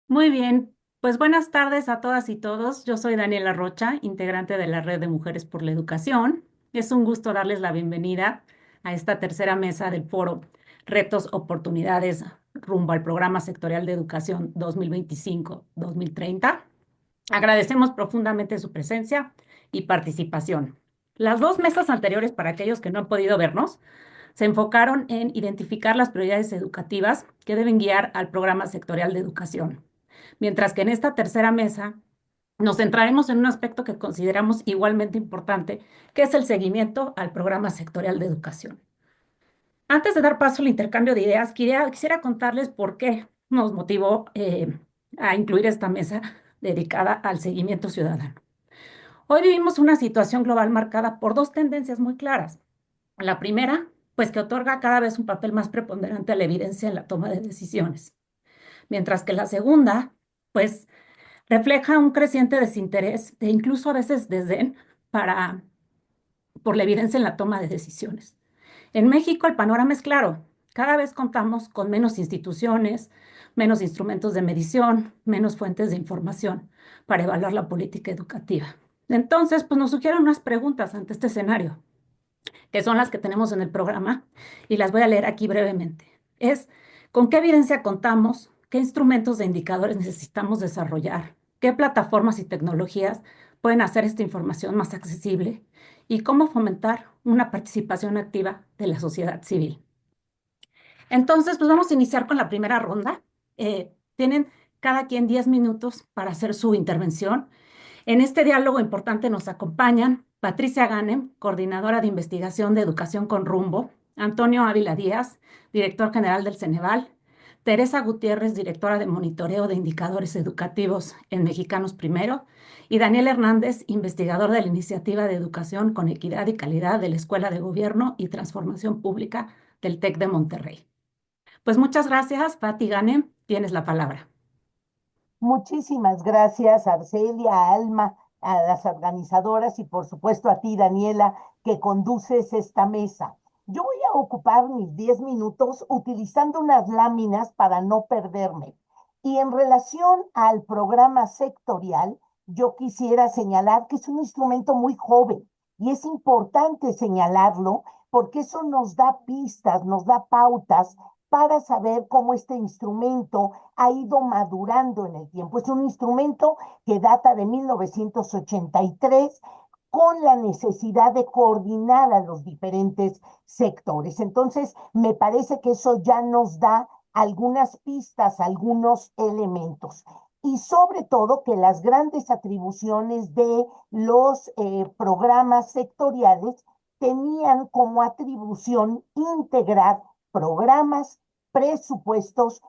Muy bien, pues buenas tardes a todas y todos. Yo soy Daniela Rocha, integrante de la Red de Mujeres por la Educación. Es un gusto darles la bienvenida a esta tercera mesa del foro Retos, Oportunidades rumbo al Programa Sectorial de Educación 2025-2030. Agradecemos profundamente su presencia y participación. Las dos mesas anteriores, para aquellos que no han podido vernos, se enfocaron en identificar las prioridades educativas que deben guiar al Programa Sectorial de Educación. Mientras que en esta tercera mesa nos centraremos en un aspecto que consideramos igualmente importante, que es el seguimiento al programa sectorial de educación. Antes de dar paso al intercambio de ideas, quisiera contarles por qué nos motivó a incluir esta mesa dedicada al seguimiento ciudadano. Hoy vivimos una situación global marcada por dos tendencias muy claras. La primera, pues que otorga cada vez un papel más preponderante a la evidencia en la toma de decisiones, mientras que la segunda, pues refleja un creciente desinterés e incluso a veces desdén para, por la evidencia en la toma de decisiones. En México el panorama es claro. Cada vez contamos con menos instituciones, menos instrumentos de medición, menos fuentes de información para evaluar la política educativa. Entonces, pues nos sugieren unas preguntas ante este escenario, que son las que tenemos en el programa, y las voy a leer aquí brevemente. Es, ¿con qué evidencia contamos? ¿Qué instrumentos de indicadores necesitamos desarrollar? ¿Qué plataformas y tecnologías pueden hacer esta información más accesible? ¿Y cómo fomentar una participación activa de la sociedad civil? Entonces, pues vamos a iniciar con la primera ronda. Tienen cada quien 10 minutos para hacer su intervención. En este diálogo importante nos acompañan Patricia Ganem, coordinadora de investigación de Educación con Rumbo, Antonio Ávila Díaz, director general del Ceneval, Teresa Gutiérrez, directora de monitoreo de indicadores educativos en Mexicanos Primero, y Daniel Hernández, investigador de la Iniciativa de Educación con Equidad y Calidad de la Escuela de Gobierno y Transformación Pública del TEC de Monterrey. Pues muchas gracias, Pati Ganem, tienes la palabra. Muchísimas gracias, Arcelia, a Alma, a las organizadoras y por supuesto a ti, Daniela, que conduces esta mesa. Yo voy a ocupar mis 10 minutos utilizando unas láminas para no perderme. Y en relación al programa sectorial, yo quisiera señalar que es un instrumento muy joven y es importante señalarlo porque eso nos da pistas, nos da pautas para saber cómo este instrumento ha ido madurando en el tiempo. Es un instrumento que data de 1983 con la necesidad de coordinar a los diferentes sectores. Entonces, me parece que eso ya nos da algunas pistas, algunos elementos. Y sobre todo que las grandes atribuciones de los programas sectoriales tenían como atribución integrar programas, presupuestos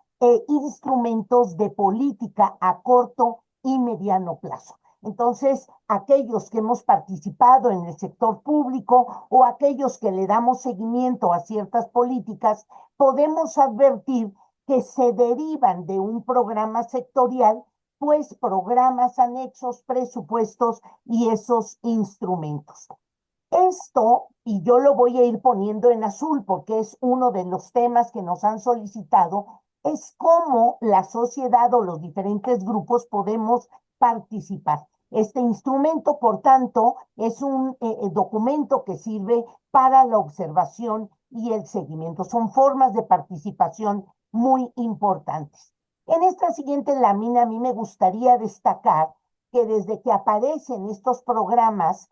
instrumentos de política a corto y mediano plazo. Entonces, aquellos que hemos participado en el sector público o aquellos que le damos seguimiento a ciertas políticas, podemos advertir que se derivan de un programa sectorial, pues programas anexos, presupuestos y esos instrumentos. Esto, y yo lo voy a ir poniendo en azul porque es uno de los temas que nos han solicitado, es cómo la sociedad o los diferentes grupos podemos participar. Este instrumento, por tanto, es un documento que sirve para la observación y el seguimiento. Son formas de participación muy importantes. En esta siguiente lámina, a mí me gustaría destacar que desde que aparecen estos programas,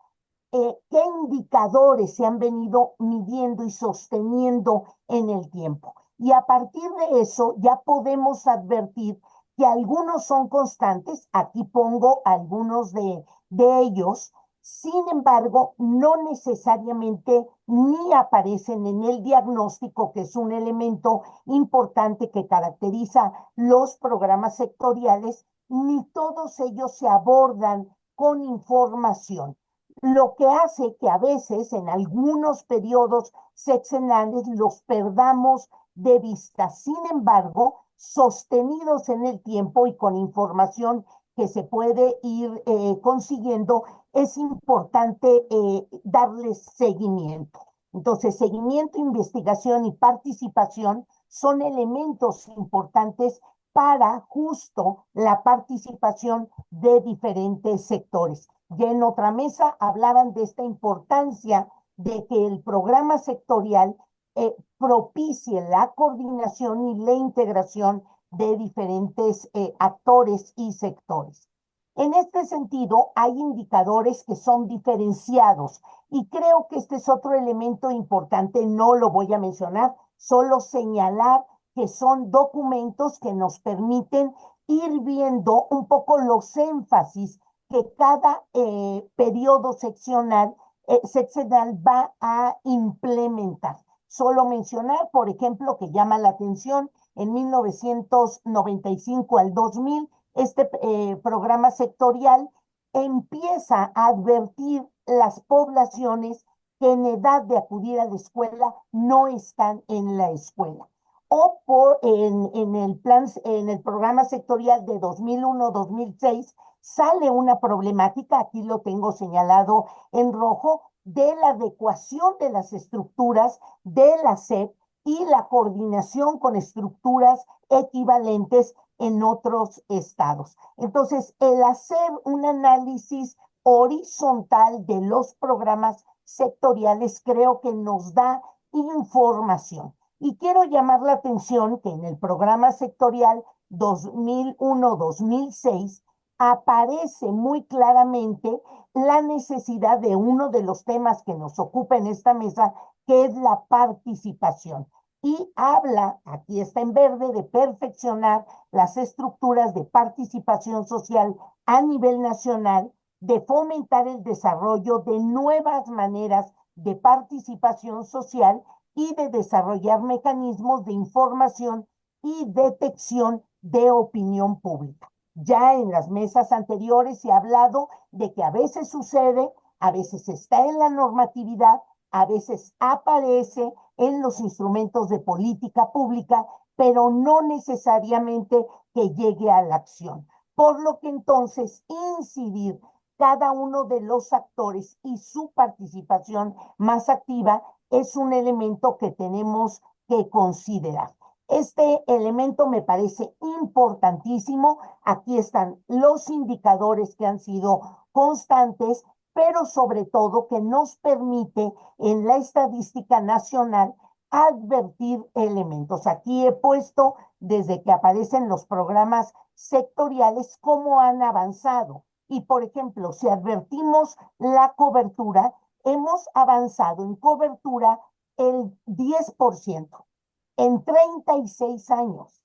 qué indicadores se han venido midiendo y sosteniendo en el tiempo. Y a partir de eso ya podemos advertir que algunos son constantes, aquí pongo algunos de ellos, sin embargo, no necesariamente ni aparecen en el diagnóstico, que es un elemento importante que caracteriza los programas sectoriales, ni todos ellos se abordan con información, lo que hace que a veces en algunos periodos sexenales los perdamos de vista. Sin embargo, sostenidos en el tiempo y con información que se puede ir consiguiendo, es importante darles seguimiento. Entonces, seguimiento, investigación y participación son elementos importantes para justo la participación de diferentes sectores. Ya en otra mesa hablaban de esta importancia de que el programa sectorial propicie la coordinación y la integración de diferentes actores y sectores. En este sentido, hay indicadores que son diferenciados y creo que este es otro elemento importante, no lo voy a mencionar, solo señalar que son documentos que nos permiten ir viendo un poco los énfasis que cada periodo seccional va a implementar. Solo mencionar, por ejemplo, que llama la atención, en 1995 al 2000, este programa sectorial empieza a advertir las poblaciones que en edad de acudir a la escuela no están en la escuela. En el programa sectorial de 2001-2006 sale una problemática, aquí lo tengo señalado en rojo, de la adecuación de las estructuras de la SEP y la coordinación con estructuras equivalentes en otros estados. Entonces, el hacer un análisis horizontal de los programas sectoriales creo que nos da información. Y quiero llamar la atención que en el programa sectorial 2001-2006 aparece muy claramente la necesidad de uno de los temas que nos ocupa en esta mesa, que es la participación. Y habla, aquí está en verde, de perfeccionar las estructuras de participación social a nivel nacional, de fomentar el desarrollo de nuevas maneras de participación social y de desarrollar mecanismos de información y detección de opinión pública. Ya en las mesas anteriores se ha hablado de que a veces sucede, a veces está en la normatividad, a veces aparece en los instrumentos de política pública, pero no necesariamente que llegue a la acción. Por lo que entonces incidir cada uno de los actores y su participación más activa es un elemento que tenemos que considerar. Este elemento me parece importantísimo. Aquí están los indicadores que han sido constantes, pero sobre todo que nos permite en la estadística nacional advertir elementos. Aquí he puesto desde que aparecen los programas sectoriales cómo han avanzado. Y por ejemplo, si advertimos la cobertura, hemos avanzado en cobertura el 10% en 36 años.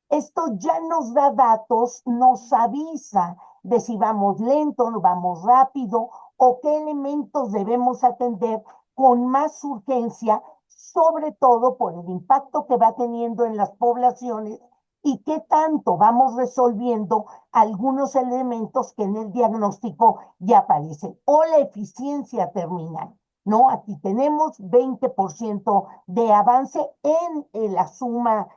Esto ya nos da datos, nos avisa de si vamos lento, vamos rápido o qué elementos debemos atender con más urgencia, sobre todo por el impacto que va teniendo en las poblaciones y qué tanto vamos resolviendo algunos elementos que en el diagnóstico ya aparecen, o la eficiencia terminal. ¿No? Aquí tenemos 20% de avance en la suma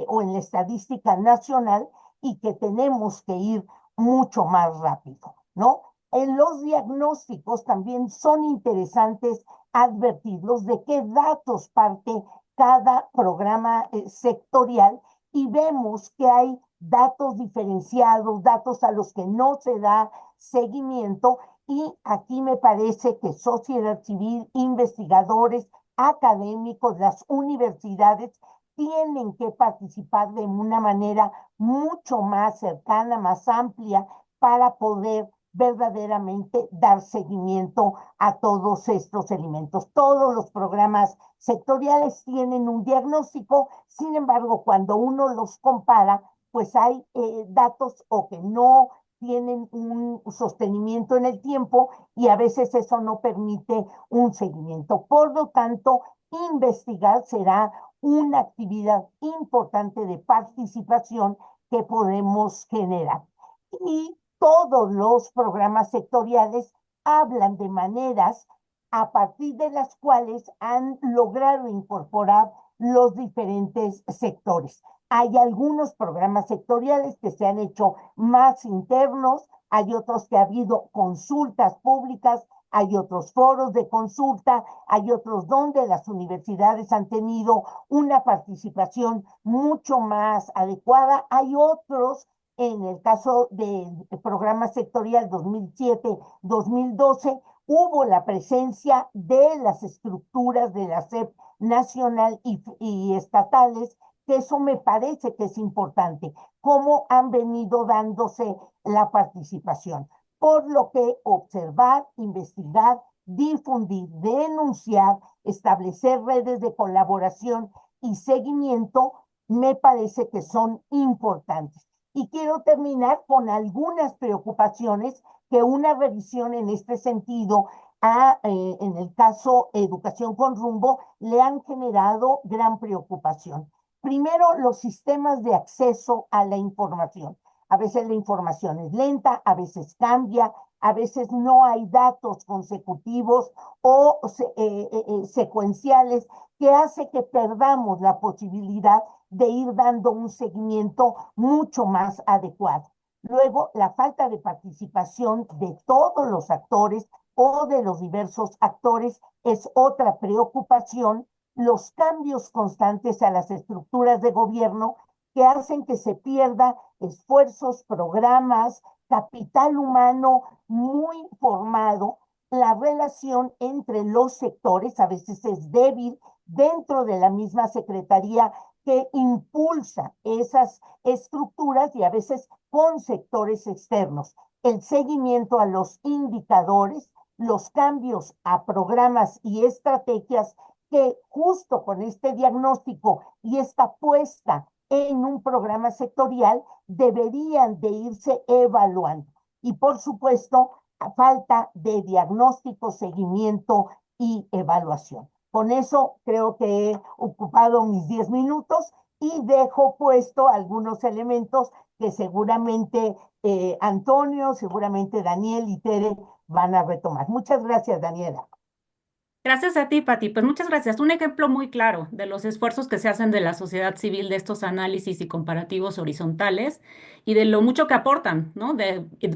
o en la estadística nacional y que tenemos que ir mucho más rápido, ¿no? En los diagnósticos también son interesantes advertirlos de qué datos parte cada programa sectorial y vemos que hay datos diferenciados, datos a los que no se da seguimiento y aquí me parece que sociedad civil, investigadores, académicos, las universidades tienen que participar de una manera mucho más cercana, más amplia, para poder verdaderamente dar seguimiento a todos estos elementos. Todos los programas sectoriales tienen un diagnóstico, sin embargo, cuando uno los compara, pues hay datos o que no tienen un sostenimiento en el tiempo y a veces eso no permite un seguimiento. Por lo tanto, investigar será una actividad importante de participación que podemos generar. Y todos los programas sectoriales hablan de maneras a partir de las cuales han logrado incorporar los diferentes sectores. Hay algunos programas sectoriales que se han hecho más internos, hay otros que ha habido consultas públicas hay otros foros de consulta, hay otros donde las universidades han tenido una participación mucho más adecuada, hay otros, en el caso del programa sectorial 2007-2012, hubo la presencia de las estructuras de la SEP nacional y estatales, que eso me parece que es importante, cómo han venido dándose la participación. Por lo que observar, investigar, difundir, denunciar, establecer redes de colaboración y seguimiento me parece que son importantes. Y quiero terminar con algunas preocupaciones que una revisión en este sentido en el caso Educación con Rumbo, le han generado gran preocupación. Primero, los sistemas de acceso a la información. A veces la información es lenta, a veces cambia, a veces no hay datos consecutivos o secuenciales, que hace que perdamos la posibilidad de ir dando un seguimiento mucho más adecuado. Luego, la falta de participación de todos los actores o de los diversos actores es otra preocupación. Los cambios constantes a las estructuras de gobierno, que hacen que se pierda esfuerzos, programas, capital humano muy formado. La relación entre los sectores a veces es débil dentro de la misma secretaría que impulsa esas estructuras, y a veces con sectores externos. El seguimiento a los indicadores, los cambios a programas y estrategias, que justo con este diagnóstico y esta puesta en un programa sectorial deberían de irse evaluando. Y por supuesto, a falta de diagnóstico, seguimiento y evaluación. Con eso creo que he ocupado mis 10 minutos y dejo puesto algunos elementos que seguramente Antonio, seguramente Daniel y Tere van a retomar. Muchas gracias, Daniela. Gracias a ti, Pati. Pues muchas gracias. Un ejemplo muy claro de los esfuerzos que se hacen de la sociedad civil de estos análisis y comparativos horizontales y de lo mucho que aportan, ¿no?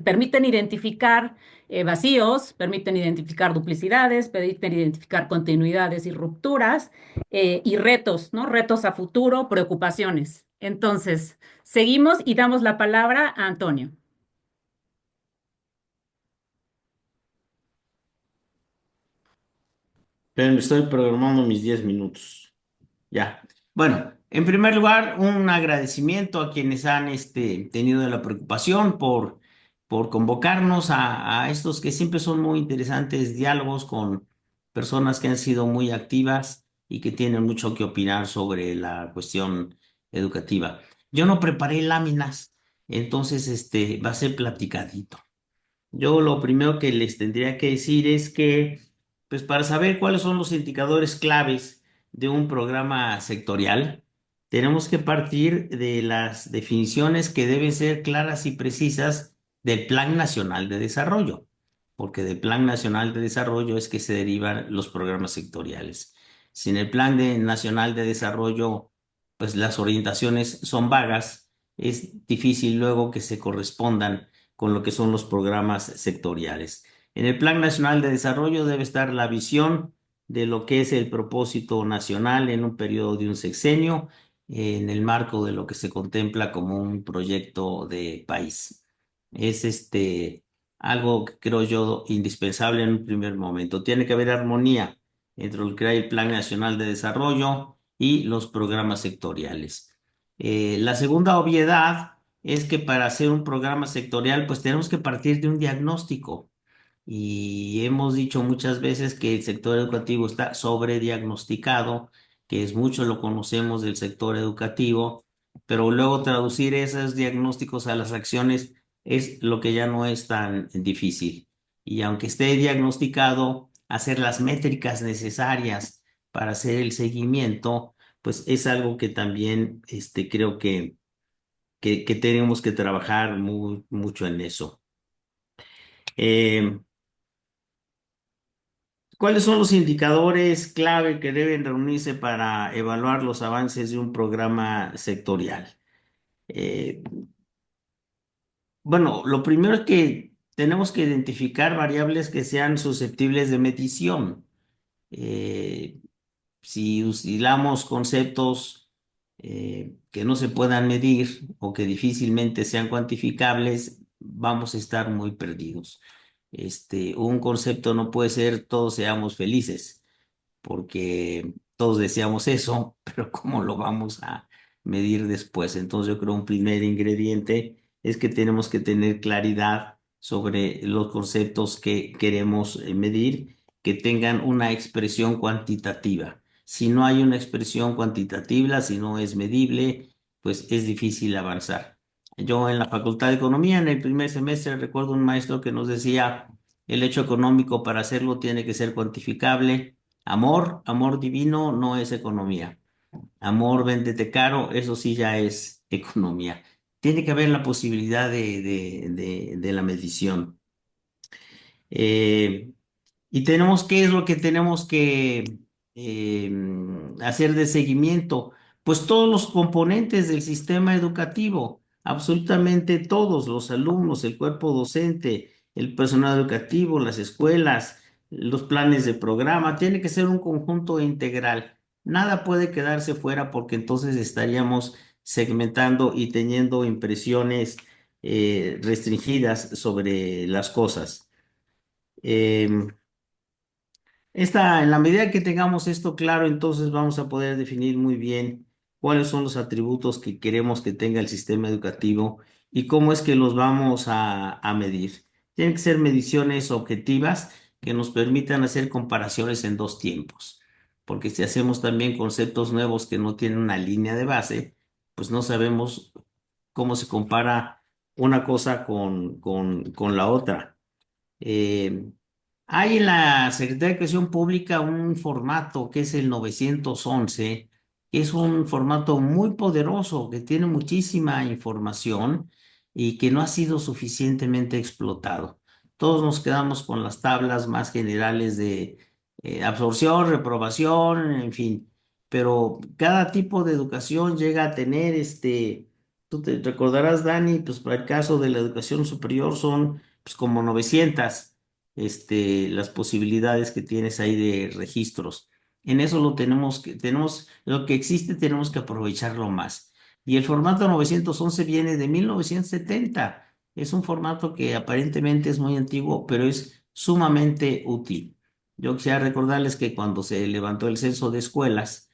Permiten identificar vacíos, permiten identificar duplicidades, permiten identificar continuidades y rupturas y retos, ¿no? Retos a futuro, preocupaciones. Entonces, seguimos y damos la palabra a Antonio. Pero me estoy programando mis 10 minutos. Ya. Bueno, en primer lugar, un agradecimiento a quienes han tenido la preocupación por convocarnos a estos que siempre son muy interesantes diálogos con personas que han sido muy activas y que tienen mucho que opinar sobre la cuestión educativa. Yo no preparé láminas, entonces va a ser platicadito. Yo lo primero que les tendría que decir es que, pues para saber cuáles son los indicadores claves de un programa sectorial, tenemos que partir de las definiciones que deben ser claras y precisas del Plan Nacional de Desarrollo, porque del Plan Nacional de Desarrollo es que se derivan los programas sectoriales. Sin el Nacional de Desarrollo, pues las orientaciones son vagas, es difícil luego que se correspondan con lo que son los programas sectoriales. En el Plan Nacional de Desarrollo debe estar la visión de lo que es el propósito nacional en un periodo de un sexenio, en el marco de lo que se contempla como un proyecto de país. Es algo que creo yo indispensable en un primer momento. Tiene que haber armonía entre lo que hay el Plan Nacional de Desarrollo y los programas sectoriales. La segunda obviedad es que para hacer un programa sectorial, pues tenemos que partir de un diagnóstico. Y hemos dicho muchas veces que el sector educativo está sobrediagnosticado, que es mucho lo conocemos del sector educativo, pero luego traducir esos diagnósticos a las acciones es lo que ya no es tan difícil. Y aunque esté diagnosticado, hacer las métricas necesarias para hacer el seguimiento, pues es algo que también creo que tenemos que trabajar mucho en eso. Eh, ¿Cuáles son los indicadores clave que deben reunirse para evaluar los avances de un programa sectorial? Eh, bueno, lo primero es que tenemos que identificar variables que sean susceptibles de medición. Eh, si utilizamos conceptos que no se puedan medir o que difícilmente sean cuantificables, vamos a estar muy perdidos. Un concepto no puede ser todos seamos felices, porque todos deseamos eso, pero ¿cómo lo vamos a medir después? Entonces yo creo un primer ingrediente es que tenemos que tener claridad sobre los conceptos que queremos medir, que tengan una expresión cuantitativa. Si no hay una expresión cuantitativa, si no es medible, pues es difícil avanzar. Yo en la Facultad de Economía, en el primer semestre, recuerdo un maestro que nos decía, el hecho económico para hacerlo tiene que ser cuantificable. Amor, amor divino no es economía. Amor, véndete caro, eso sí ya es economía. Tiene que haber la posibilidad de la medición. Eh, y tenemos, ¿qué es lo que tenemos que hacer de seguimiento? Pues todos los componentes del sistema educativo, absolutamente todos, los alumnos, el cuerpo docente, el personal educativo, las escuelas, los planes de programa, tiene que ser un conjunto integral. Nada puede quedarse fuera porque entonces estaríamos segmentando y teniendo impresiones restringidas sobre las cosas. Em, en la medida que tengamos esto claro, entonces vamos a poder definir muy bien cuáles son los atributos que queremos que tenga el sistema educativo y cómo es que los vamos a medir. Tienen que ser mediciones objetivas que nos permitan hacer comparaciones en dos tiempos, porque si hacemos también conceptos nuevos que no tienen una línea de base, pues no sabemos cómo se compara una cosa con la otra. Eh, Hay en la Secretaría de Educación Pública un formato que es el 911, que es un formato muy poderoso, que tiene muchísima información y que no ha sido suficientemente explotado. Todos nos quedamos con las tablas más generales de absorción, reprobación, en fin, pero cada tipo de educación llega a tener tú te recordarás, Dani, pues para el caso de la educación superior son pues como 900 las posibilidades que tienes ahí de registros. En eso lo que existe tenemos que aprovecharlo más. Y el formato 911 viene de 1970. Es un formato que aparentemente es muy antiguo, pero es sumamente útil. Yo quisiera recordarles que cuando se levantó el censo de escuelas,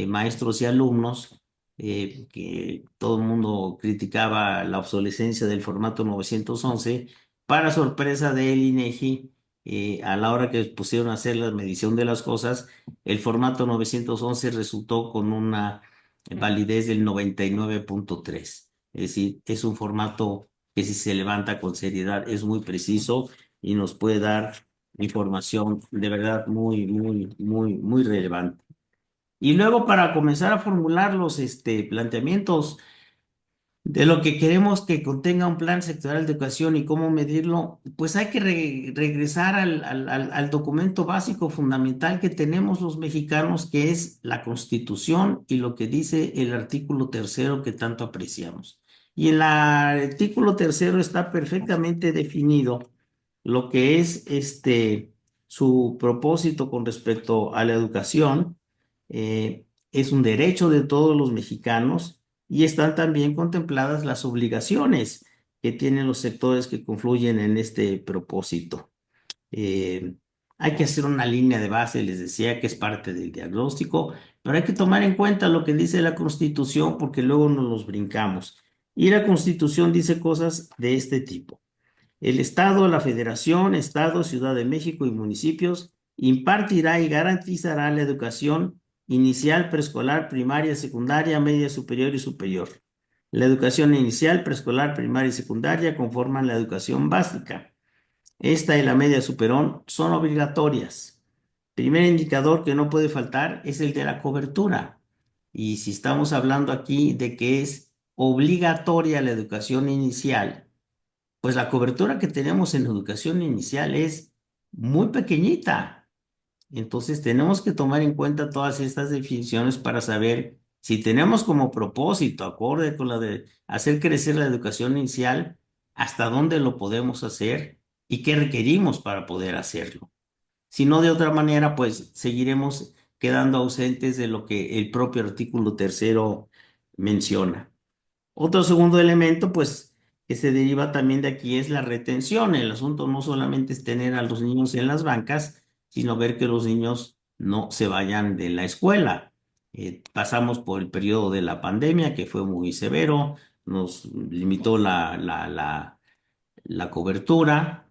maestros y alumnos, que todo el mundo criticaba la obsolescencia del formato 911, para sorpresa del INEGI, a la hora que pusieron a hacer la medición de las cosas, el formato 911 resultó con una validez del 99.3. Es decir, es un formato que si se levanta con seriedad es muy preciso y nos puede dar información de verdad muy, muy, muy, muy relevante. Y luego para comenzar a formular los planteamientos de lo que queremos que contenga un plan sectorial de educación y cómo medirlo, pues hay que regresar al documento básico fundamental que tenemos los mexicanos, que es la Constitución y lo que dice el artículo tercero que tanto apreciamos. Y en el artículo tercero está perfectamente definido lo que es su propósito con respecto a la educación. Es un derecho de todos los mexicanos y están también contempladas las obligaciones que tienen los sectores que confluyen en este propósito. Eh, Hay que hacer una línea de base, les decía que es parte del diagnóstico, pero hay que tomar en cuenta lo que dice la Constitución porque luego nos los brincamos. Y la Constitución dice cosas de este tipo. El Estado, la Federación, Estado, Ciudad de México y municipios impartirá y garantizará la educación inicial, preescolar, primaria, secundaria, media superior y superior. La educación inicial, preescolar, primaria y secundaria conforman la educación básica. Esta y la media superior son obligatorias. Primer indicador que no puede faltar es el de la cobertura. Y si estamos hablando aquí de que es obligatoria la educación inicial, pues la cobertura que tenemos en educación inicial es muy pequeñita. Entonces tenemos que tomar en cuenta todas estas definiciones para saber si tenemos como propósito, acorde con la de hacer crecer la educación inicial, hasta dónde lo podemos hacer y qué requerimos para poder hacerlo. Si no, de otra manera, pues seguiremos quedando ausentes de lo que el propio artículo tercero menciona. Otro segundo elemento, pues, que se deriva también de aquí es la retención. El asunto no solamente es tener a los niños en las bancas, sino ver que los niños no se vayan de la escuela. Pasamos por el periodo de la pandemia, que fue muy severo, nos limitó la cobertura,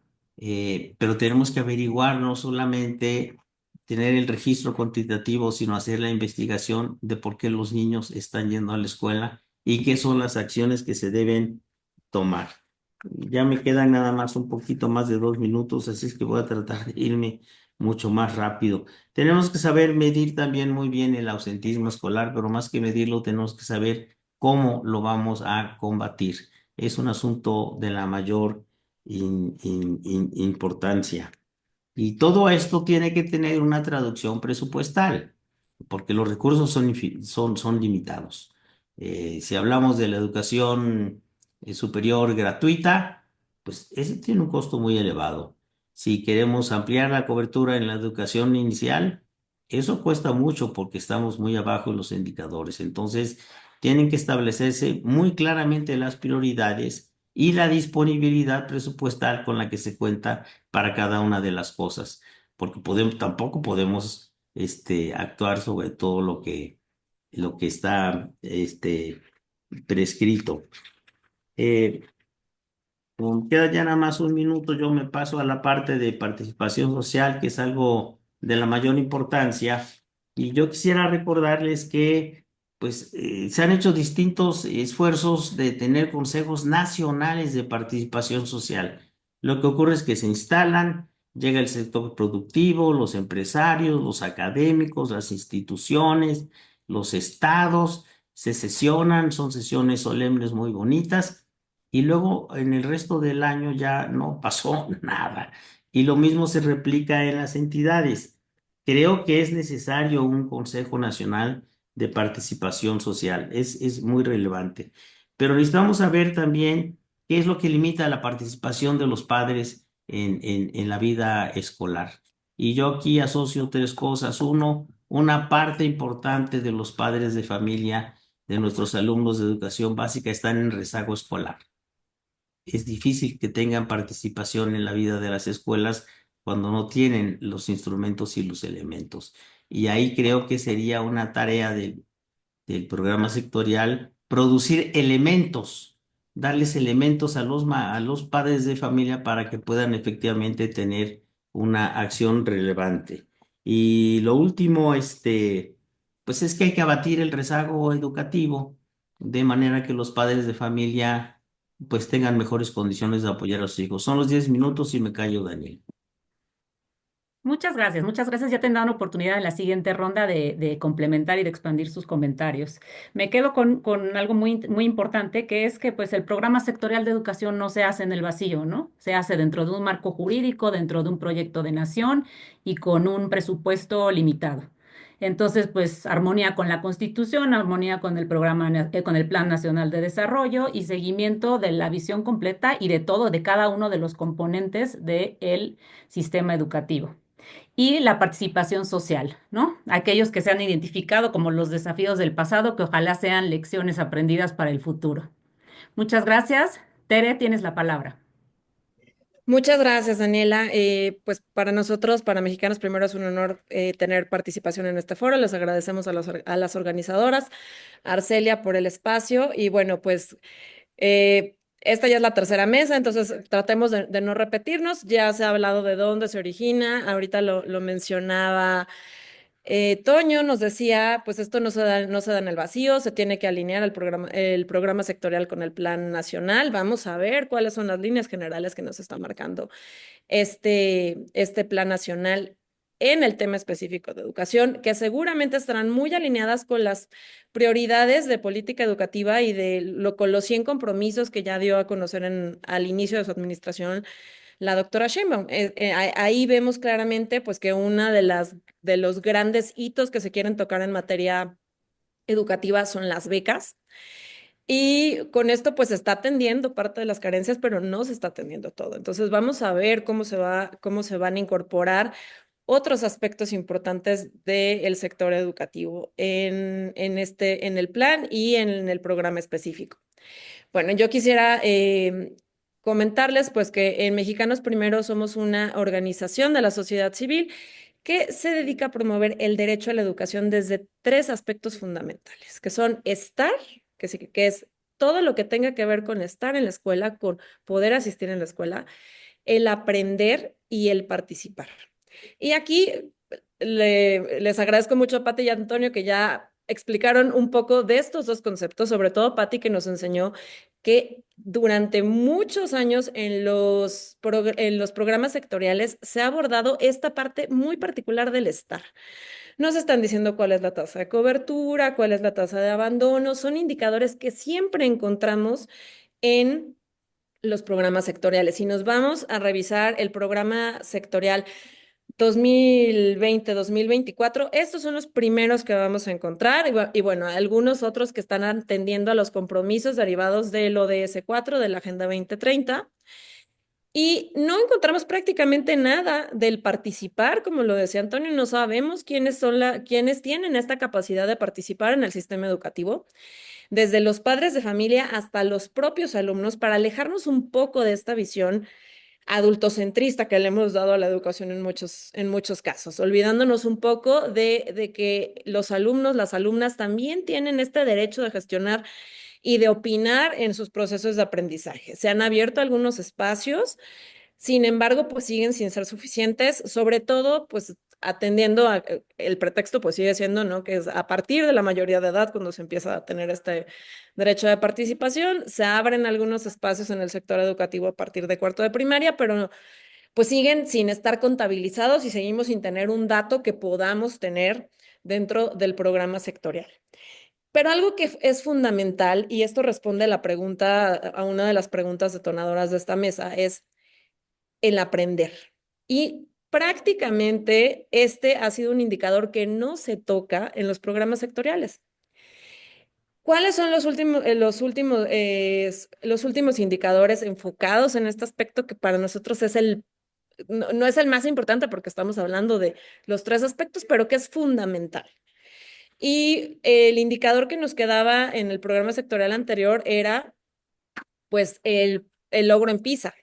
pero tenemos que averiguar no solamente tener el registro cuantitativo, sino hacer la investigación de por qué los niños están yendo a la escuela y qué son las acciones que se deben tomar. Ya me quedan nada más un poquito más de 2 minutos, así es que voy a tratar de irme mucho más rápido. Tenemos que saber medir también muy bien el ausentismo escolar, pero más que medirlo, tenemos que saber cómo lo vamos a combatir. Es un asunto de la mayor importancia. Y todo esto tiene que tener una traducción presupuestal, porque los recursos son limitados. Si hablamos de la educación superior gratuita, pues ese tiene un costo muy elevado. Si queremos ampliar la cobertura en la educación inicial, eso cuesta mucho porque estamos muy abajo en los indicadores. Entonces, tienen que establecerse muy claramente las prioridades y la disponibilidad presupuestal con la que se cuenta para cada una de las cosas, porque tampoco podemos actuar sobre todo lo que está prescrito. Eh, Como queda ya nada más 1 minuto, yo me paso a la parte de participación social, que es algo de la mayor importancia. Y yo quisiera recordarles que pues, se han hecho distintos esfuerzos de tener consejos nacionales de participación social. Lo que ocurre es que se instalan, llega el sector productivo, los empresarios, los académicos, las instituciones, los estados, se sesionan, son sesiones solemnes muy bonitas y luego en el resto del año ya no pasó nada. Y lo mismo se replica en las entidades. Creo que es necesario un Consejo Nacional de Participación Social. Es muy relevante. Pero necesitamos saber también qué es lo que limita la participación de los padres en la vida escolar. Y yo aquí asocio 3 cosas. Uno, una parte importante de los padres de familia de nuestros alumnos de educación básica están en rezago escolar. Es difícil que tengan participación en la vida de las escuelas cuando no tienen los instrumentos y los elementos. Y ahí creo que sería una tarea del programa sectorial producir elementos, darles elementos a los padres de familia para que puedan efectivamente tener una acción relevante. Y lo último, pues es que hay que abatir el rezago educativo de manera que los padres de familia pues tengan mejores condiciones de apoyar a sus hijos. Son los 10 minutos y me callo, Daniel. Muchas gracias, muchas gracias. Ya tendrán oportunidad en la siguiente ronda de complementar y de expandir sus comentarios. Me quedo con algo muy importante, que es que pues el programa sectorial de educación no se hace en el vacío, ¿no? Se hace dentro de un marco jurídico, dentro de un proyecto de nación y con un presupuesto limitado. Entonces, pues armonía con la Constitución, armonía con el con el Plan Nacional de Desarrollo y seguimiento de la visión completa y de todo, de cada uno de los componentes del sistema educativo y la participación social, ¿no? Aquellos que se han identificado como los desafíos del pasado, que ojalá sean lecciones aprendidas para el futuro. Muchas gracias. Tere, tienes la palabra. Muchas gracias, Daniela. Pues para nosotros, para Mexicanos Primero, es un honor tener participación en este foro. Les agradecemos a las organizadoras, a Arcelia por el espacio y bueno, pues esta ya es la tercera mesa, entonces tratemos de no repetirnos. Ya se ha hablado de dónde se origina, ahorita lo mencionaba Toño, nos decía, pues esto no se da en el vacío, se tiene que alinear el programa sectorial con el plan nacional. Vamos a ver cuáles son las líneas generales que nos está marcando este plan nacional en el tema específico de educación, que seguramente estarán muy alineadas con las prioridades de política educativa y con los 100 compromisos que ya dio a conocer al inicio de su administración la doctora Sheinbaum. Ahí vemos claramente pues que una de los grandes hitos que se quieren tocar en materia educativa son las becas. Y con esto pues se está atendiendo parte de las carencias, pero no se está atendiendo todo. Entonces vamos a ver cómo se van a incorporar otros aspectos importantes del sector educativo en el plan y en el programa específico. Bueno, yo quisiera comentarles pues que en Mexicanos Primero somos una organización de la sociedad civil que se dedica a promover el derecho a la educación desde tres aspectos fundamentales, que son estar, que es todo lo que tenga que ver con estar en la escuela, con poder asistir en la escuela, el aprender y el participar. Y aquí les agradezco mucho a Pati y a Antonio que ya explicaron un poco de estos dos conceptos, sobre todo Pati que nos enseñó que durante muchos años en los programas sectoriales se ha abordado esta parte muy particular del estar. Nos están diciendo cuál es la tasa de cobertura, cuál es la tasa de abandono, son indicadores que siempre encontramos en los programas sectoriales. Si nos vamos a revisar el programa sectorial 2020-2024, estos son los primeros que vamos a encontrar y bueno, algunos otros que están atendiendo a los compromisos derivados del ODS 4 de la Agenda 2030. Y no encontramos prácticamente nada del participar, como lo decía Antonio, no sabemos quiénes tienen esta capacidad de participar en el sistema educativo, desde los padres de familia hasta los propios alumnos, para alejarnos un poco de esta visión adultocentrista que le hemos dado a la educación en muchos casos, olvidándonos un poco de que los alumnos, las alumnas también tienen este derecho de gestionar y de opinar en sus procesos de aprendizaje. Se han abierto algunos espacios, sin embargo, pues siguen sin ser suficientes, sobre todo, pues atendiendo a el pretexto, pues sigue siendo, ¿no? Que es a partir de la mayoría de edad cuando se empieza a tener este derecho de participación, se abren algunos espacios en el sector educativo a partir de cuarto de primaria, pero pues siguen sin estar contabilizados y seguimos sin tener un dato que podamos tener dentro del programa sectorial. Pero algo que es fundamental, y esto responde a la pregunta, a una de las preguntas detonadoras de esta mesa, es el aprender. Y prácticamente este ha sido un indicador que no se toca en los programas sectoriales. ¿Cuáles son los últimos indicadores enfocados en este aspecto que para nosotros es no es el más importante porque estamos hablando de los tres aspectos, pero que es fundamental? Y el indicador que nos quedaba en el programa sectorial anterior era pues el logro en PISA.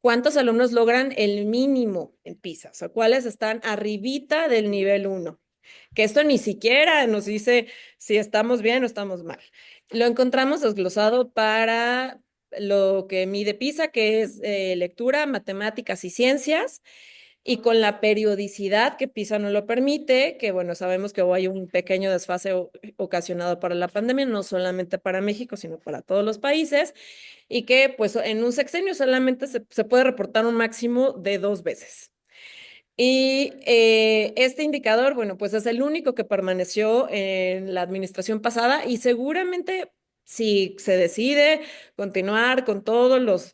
¿Cuántos alumnos logran el mínimo en PISA? O sea, ¿cuáles están arribita del nivel 1? Que esto ni siquiera nos dice si estamos bien o estamos mal. Lo encontramos desglosado para lo que mide PISA, que es lectura, matemáticas y ciencias, y con la periodicidad que PISA no lo permite, que bueno, sabemos que hay un pequeño desfase ocasionado por la pandemia, no solamente para México, sino para todos los países, y que pues en un sexenio solamente se puede reportar un máximo de 2 veces. Y este indicador, bueno, pues es el único que permaneció en la administración pasada y seguramente si se decide continuar con todos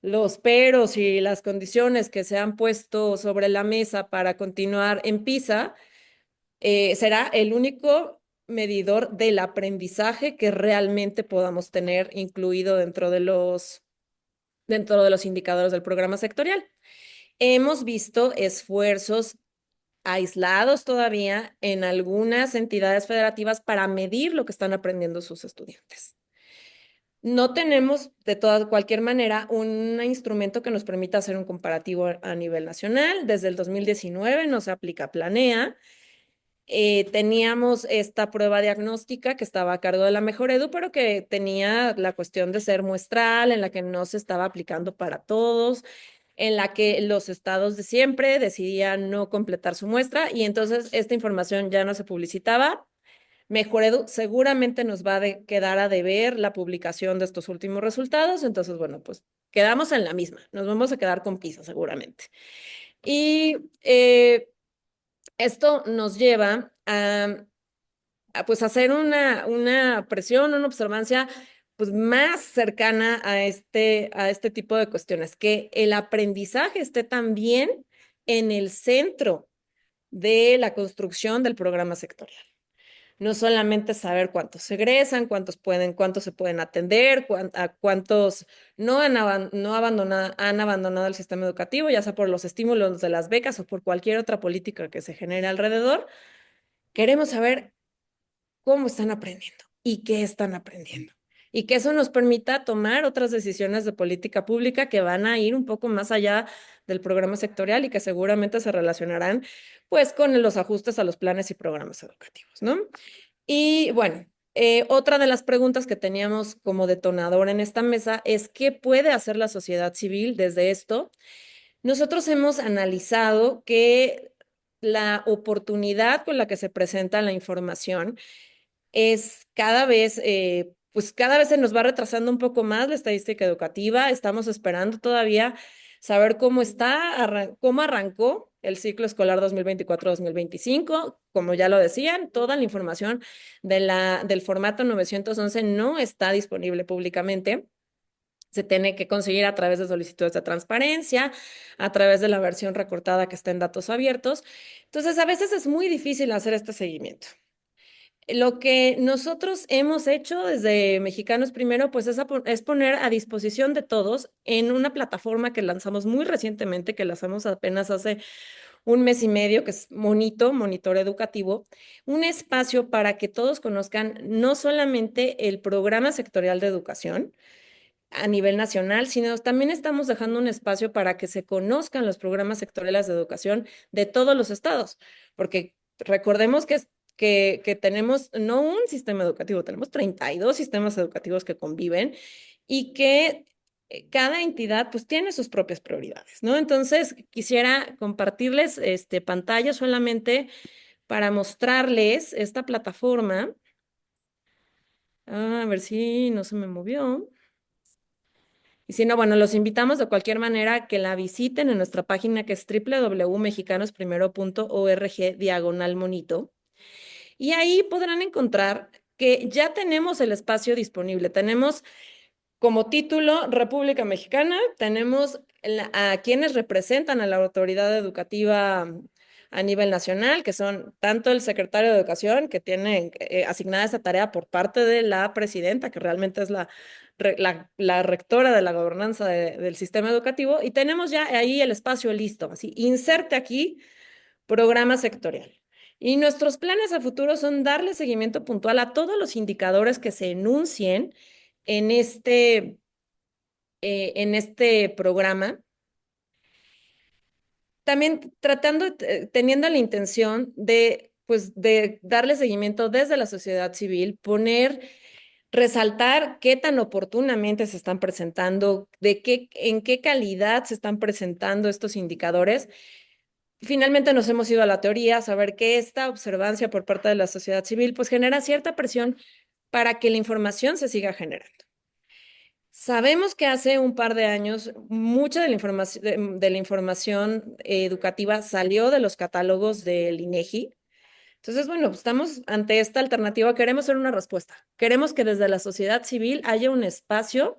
los peros y las condiciones que se han puesto sobre la mesa para continuar en PISA, será el único medidor del aprendizaje que realmente podamos tener incluido dentro de los indicadores del programa sectorial. Hemos visto esfuerzos aislados todavía en algunas entidades federativas para medir lo que están aprendiendo sus estudiantes. No tenemos de cualquier manera un instrumento que nos permita hacer un comparativo a nivel nacional. Desde el 2019 no se aplica Planea. Teníamos esta prueba diagnóstica que estaba a cargo de la Mejor Edu, pero que tenía la cuestión de ser muestral, en la que no se estaba aplicando para todos, en la que los estados de siempre decidían no completar su muestra y entonces esta información ya no se publicitaba. Mejor Edu seguramente nos va a quedar a deber la publicación de estos últimos resultados, entonces bueno, pues quedamos en la misma, nos vamos a quedar con PISA seguramente. Y esto nos lleva pues hacer una presión, una observancia pues más cercana a este tipo de cuestiones, que el aprendizaje esté también en el centro de la construcción del programa sectorial. no solamente saber cuántos egresan, cuántos se pueden atender, a cuántos han abandonado el sistema educativo, ya sea por los estímulos de las becas o por cualquier otra política que se genere alrededor. Queremos saber cómo están aprendiendo y qué están aprendiendo. Y que eso nos permita tomar otras decisiones de política pública que van a ir un poco más allá del programa sectorial y que seguramente se relacionarán pues con los ajustes a los planes y programas educativos, ¿no? Y bueno, otra de las preguntas que teníamos como detonador en esta mesa es ¿qué puede hacer la sociedad civil desde esto? Nosotros hemos analizado que la oportunidad con la que se presenta la información es pues cada vez se nos va retrasando un poco más la estadística educativa. Estamos esperando todavía saber cómo arrancó el ciclo escolar 2024-2025. Como ya lo decían, toda la información del formato 911 no está disponible públicamente. Se tiene que conseguir a través de solicitudes de transparencia, a través de la versión recortada que está en datos abiertos. Entonces, a veces es muy difícil hacer este seguimiento. Lo que nosotros hemos hecho desde Mexicanos Primero, pues es poner a disposición de todos en una plataforma que lanzamos muy recientemente, que lanzamos apenas hace un mes y medio, que es Monitor Educativo, un espacio para que todos conozcan no solamente el programa sectorial de educación a nivel nacional, sino también estamos dejando un espacio para que se conozcan los programas sectoriales de educación de todos los estados, porque recordemos que tenemos no un sistema educativo, tenemos 32 sistemas educativos que conviven y que cada entidad pues tiene sus propias prioridades, ¿no? Entonces quisiera compartirles pantalla solamente para mostrarles esta plataforma. A ver si no se me movió. Y si no, bueno, los invitamos de cualquier manera a que la visiten en nuestra página que es www.mexicanosprimero.org/monito. Y ahí podrán encontrar que ya tenemos el espacio disponible. Tenemos como título República Mexicana, tenemos a quienes representan a la autoridad educativa a nivel nacional, que son tanto el secretario de Educación, que tiene asignada esta tarea por parte de la presidenta, que realmente es la rectora de la gobernanza del sistema educativo, y tenemos ya ahí el espacio listo, así, inserte aquí programa sectorial. Y nuestros planes a futuro son darle seguimiento puntual a todos los indicadores que se enuncien en este programa, también teniendo la intención pues, de darle seguimiento desde la sociedad civil, resaltar qué tan oportunamente se están presentando, en qué calidad se están presentando estos indicadores. Finalmente nos hemos ido a la teoría, saber que esta observancia por parte de la sociedad civil pues genera cierta presión para que la información se siga generando. Sabemos que hace un par de años mucha de la información educativa salió de los catálogos del INEGI. Entonces, bueno, estamos ante esta alternativa, queremos hacer una respuesta. Queremos que desde la sociedad civil haya un espacio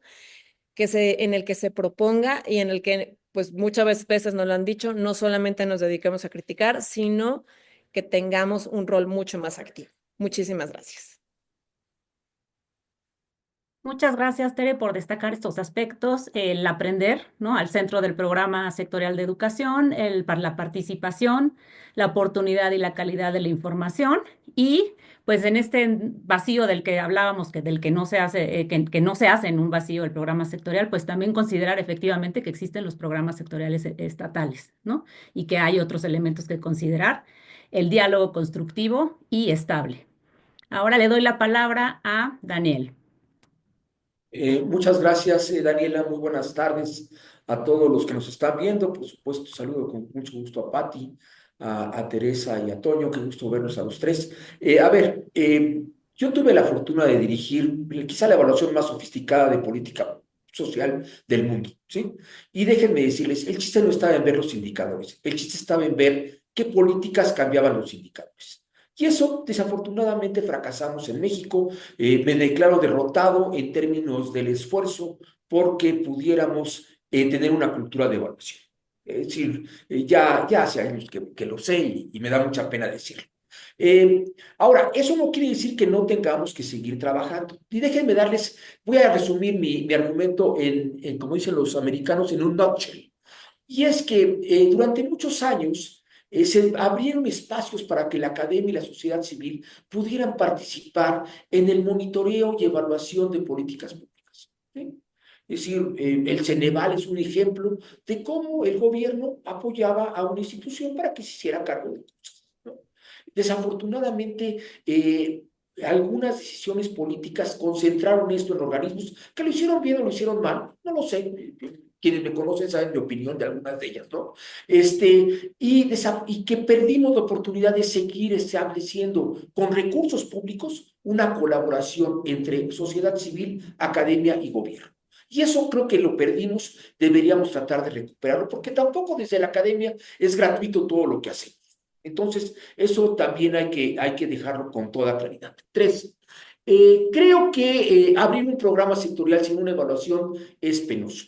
en el que se proponga y en el que, pues muchas veces nos lo han dicho, no solamente nos dediquemos a criticar, sino que tengamos un rol mucho más activo. Muchísimas gracias. Muchas gracias, Tere, por destacar estos aspectos, el aprender, ¿no? Al centro del programa sectorial de educación, la participación, la oportunidad y la calidad de la información y pues en este vacío del que hablábamos, del que no se hace, que no se hace en un vacío el programa sectorial, pues también considerar efectivamente que existen los programas sectoriales estatales, ¿no? Y que hay otros elementos que considerar, el diálogo constructivo y estable. Ahora le doy la palabra a Daniel. Muchas gracias, Daniela. Muy buenas tardes a todos los que nos están viendo. Por supuesto, saludo con mucho gusto a Patti, a Teresa y a Toño. Qué gusto verlos a los tres. Yo tuve la fortuna de dirigir quizá la evaluación más sofisticada de política social del mundo, ¿sí? Y déjenme decirles, el chiste no estaba en ver los indicadores, el chiste estaba en ver qué políticas cambiaban los indicadores. Y eso, desafortunadamente, fracasamos en México. Me declaro derrotado en términos del esfuerzo porque pudiéramos tener una cultura de evaluación. Es decir, ya hace años que lo sé y me da mucha pena decirlo. Eh, Ahora, eso no quiere decir que no tengamos que seguir trabajando. Y déjenme darles, voy a resumir mi argumento como dicen los americanos, en un nutshell. Y es que durante muchos años se abrieron espacios para que la academia y la sociedad civil pudieran participar en el monitoreo y evaluación de políticas públicas. ¿Sí? Es decir, el Ceneval es un ejemplo de cómo el gobierno apoyaba a una institución para que se hiciera cargo de cosas, ¿no? Desafortunadamente, algunas decisiones políticas concentraron esto en organismos que lo hicieron bien o lo hicieron mal, no lo sé. Quienes me conocen saben mi opinión de algunas de ellas, ¿no? Y que perdimos la oportunidad de seguir estableciendo con recursos públicos una colaboración entre sociedad civil, academia y gobierno. Y eso creo que lo perdimos, deberíamos tratar de recuperarlo, porque tampoco desde la academia es gratuito todo lo que hacemos. Entonces, eso también hay que dejarlo con toda claridad. Tres, creo que abrir un programa sectorial sin una evaluación es penoso.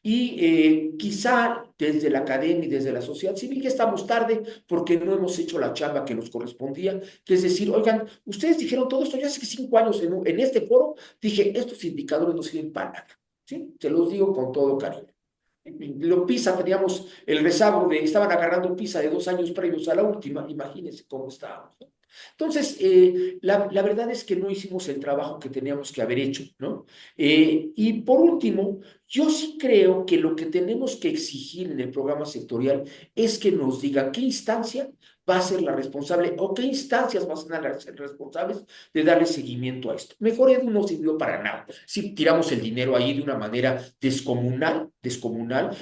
Y quizá desde la academia y desde la sociedad civil ya estamos tarde porque no hemos hecho la chamba que nos correspondía, que es decir, oigan, ustedes dijeron todo esto, ya hace 5 años en este foro, dije, estos indicadores no sirven para nada, ¿sí? Se los digo con todo cariño. Lo PISA, teníamos el rezago estaban agarrando PISA de 2 años previos a la última, imagínense cómo estábamos, ¿no? Entonces, la verdad es que no hicimos el trabajo que teníamos que haber hecho, ¿no? Y por último, yo sí creo que lo que tenemos que exigir en el programa sectorial es que nos diga qué instancia va a ser la responsable o qué instancias van a ser responsables de darle seguimiento a esto. Mejor Edu no sirvió para nada. Si tiramos el dinero ahí de una manera descomunal,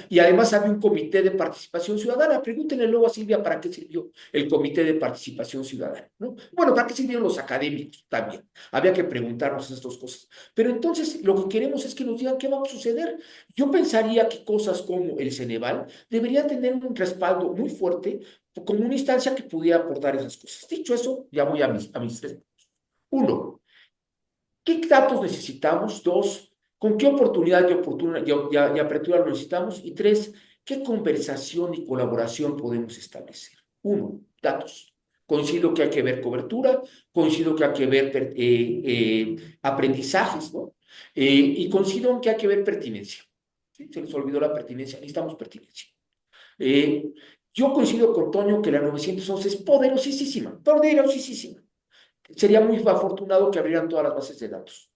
y además había un comité de participación ciudadana. Pregúntenle luego a Silvia para qué sirvió el comité de participación ciudadana, ¿no? Bueno, ¿para qué sirvieron los académicos también? Había que preguntarnos estas cosas. Pero entonces lo que queremos es que nos digan qué va a suceder. Yo pensaría que cosas como el Ceneval deberían tener un respaldo muy fuerte como una instancia que pudiera aportar esas cosas. Dicho eso, ya voy a mis 3 puntos. Uno, ¿qué datos necesitamos? Dos, ¿con qué oportunidad y apertura lo necesitamos? Y tres, ¿qué conversación y colaboración podemos establecer? Uno, datos. Coincido que hay que ver cobertura, coincido que hay que ver aprendizajes, ¿no? Y coincido en que hay que ver pertinencia. ¿Sí? Se les olvidó la pertinencia, necesitamos pertinencia. Eh, yo coincido con Toño que la 911 es poderosísima, poderosísima. Sería muy afortunado que abrieran todas las bases de datos.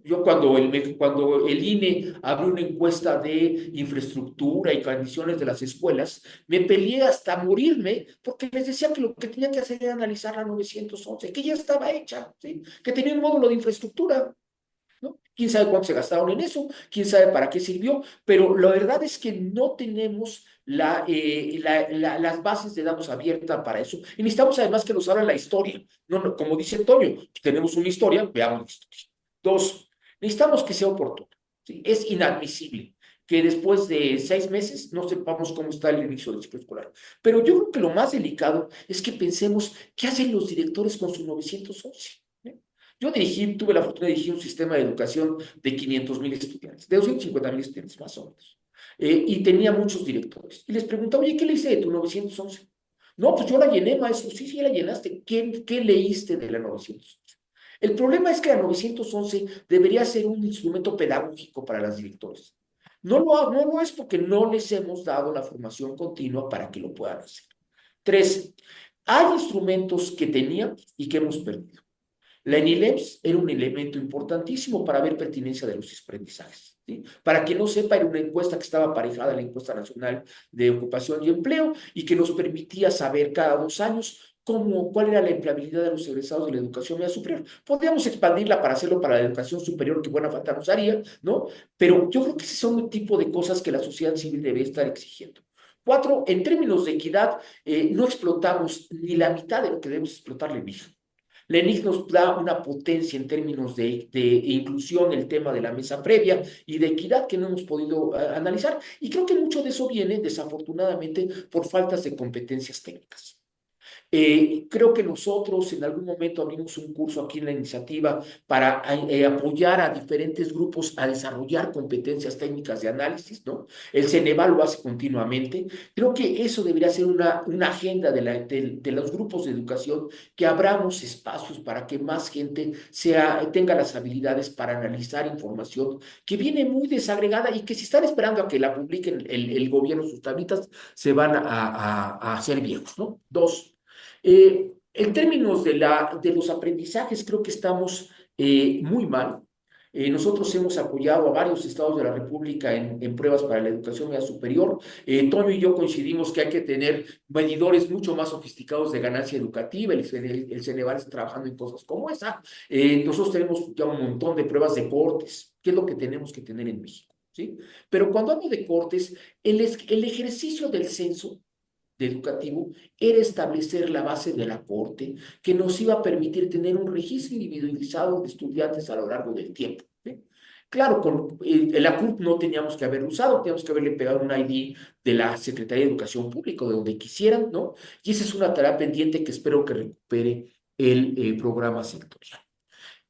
Yo cuando el INE abrió una encuesta de infraestructura y condiciones de las escuelas, me peleé hasta morirme porque les decía que lo que tenía que hacer era analizar la 911, que ya estaba hecha, ¿sí? Que tenía un módulo de infraestructura, ¿no? ¿Quién sabe cuánto se gastaron en eso? ¿Quién sabe para qué sirvió? Pero la verdad es que no tenemos las bases de datos abiertas para eso. Y necesitamos además que nos hablen la historia. No, como dice Antonio, tenemos una historia, veamos la historia. Dos, necesitamos que sea oportuno, ¿sí? Es inadmisible que después de 6 meses no sepamos cómo está el inicio del ciclo escolar. Pero yo creo que lo más delicado es que pensemos qué hacen los directores con su 911. Yo tuve la fortuna de dirigir un sistema de educación de 500,000 estudiantes, de 250,000 estudiantes más o menos. Y tenía muchos directores. Y les preguntaba, oye, ¿qué le hice de tu 911? No, pues yo la llené, maestro. Sí, sí, la llenaste. ¿Qué leíste de la 911? El problema es que la 911 debería ser un instrumento pedagógico para las directores. No es porque no les hemos dado la formación continua para que lo puedan hacer. Tres, hay instrumentos que teníamos y que hemos perdido. La ENILEPS era un elemento importantísimo para ver pertinencia de los aprendizajes, ¿sí? Para quien no sepa, era una encuesta que estaba aparejada a la encuesta nacional de ocupación y empleo y que nos permitía saber cada 2 años cuál era la empleabilidad de los egresados de la educación media superior. Podríamos expandirla para hacerlo para la educación superior, que buena falta nos haría, ¿no? Pero yo creo que ese son un tipo de cosas que la sociedad civil debe estar exigiendo. Cuatro, en términos de equidad, no explotamos ni la mitad de lo que debemos explotarle en hija. La ENIC nos da una potencia en términos de inclusión, el tema de la mesa previa y de equidad que no hemos podido analizar. Y creo que mucho de eso viene, desafortunadamente, por faltas de competencias técnicas. Creo que nosotros en algún momento abrimos un curso aquí en la iniciativa para apoyar a diferentes grupos a desarrollar competencias técnicas de análisis, ¿no? El Ceneval lo hace continuamente. Creo que eso debería ser una agenda de los grupos de educación, que abramos espacios para que más gente tenga las habilidades para analizar información que viene muy desagregada y que si están esperando a que la publiquen el gobierno sus tablitas, se van a hacer viejos, ¿no? Dos, en términos de los aprendizajes, creo que estamos muy mal. Nosotros hemos apoyado a varios estados de la República en pruebas para la educación media superior. Toño y yo coincidimos que hay que tener medidores mucho más sofisticados de ganancia educativa. El Ceneval está trabajando en cosas como esa. Nosotros tenemos ya un montón de pruebas de cortes, que es lo que tenemos que tener en México, ¿sí? Pero cuando hablo de cortes, el ejercicio del censo de educativo era establecer la base del aporte que nos iba a permitir tener un registro individualizado de estudiantes a lo largo del tiempo, ¿sí? Claro, con el ACUP no teníamos que haberlo usado, teníamos que haberle pegado un ID de la Secretaría de Educación Pública, de donde quisieran, ¿no? Y esa es una tarea pendiente que espero que recupere el programa sectorial.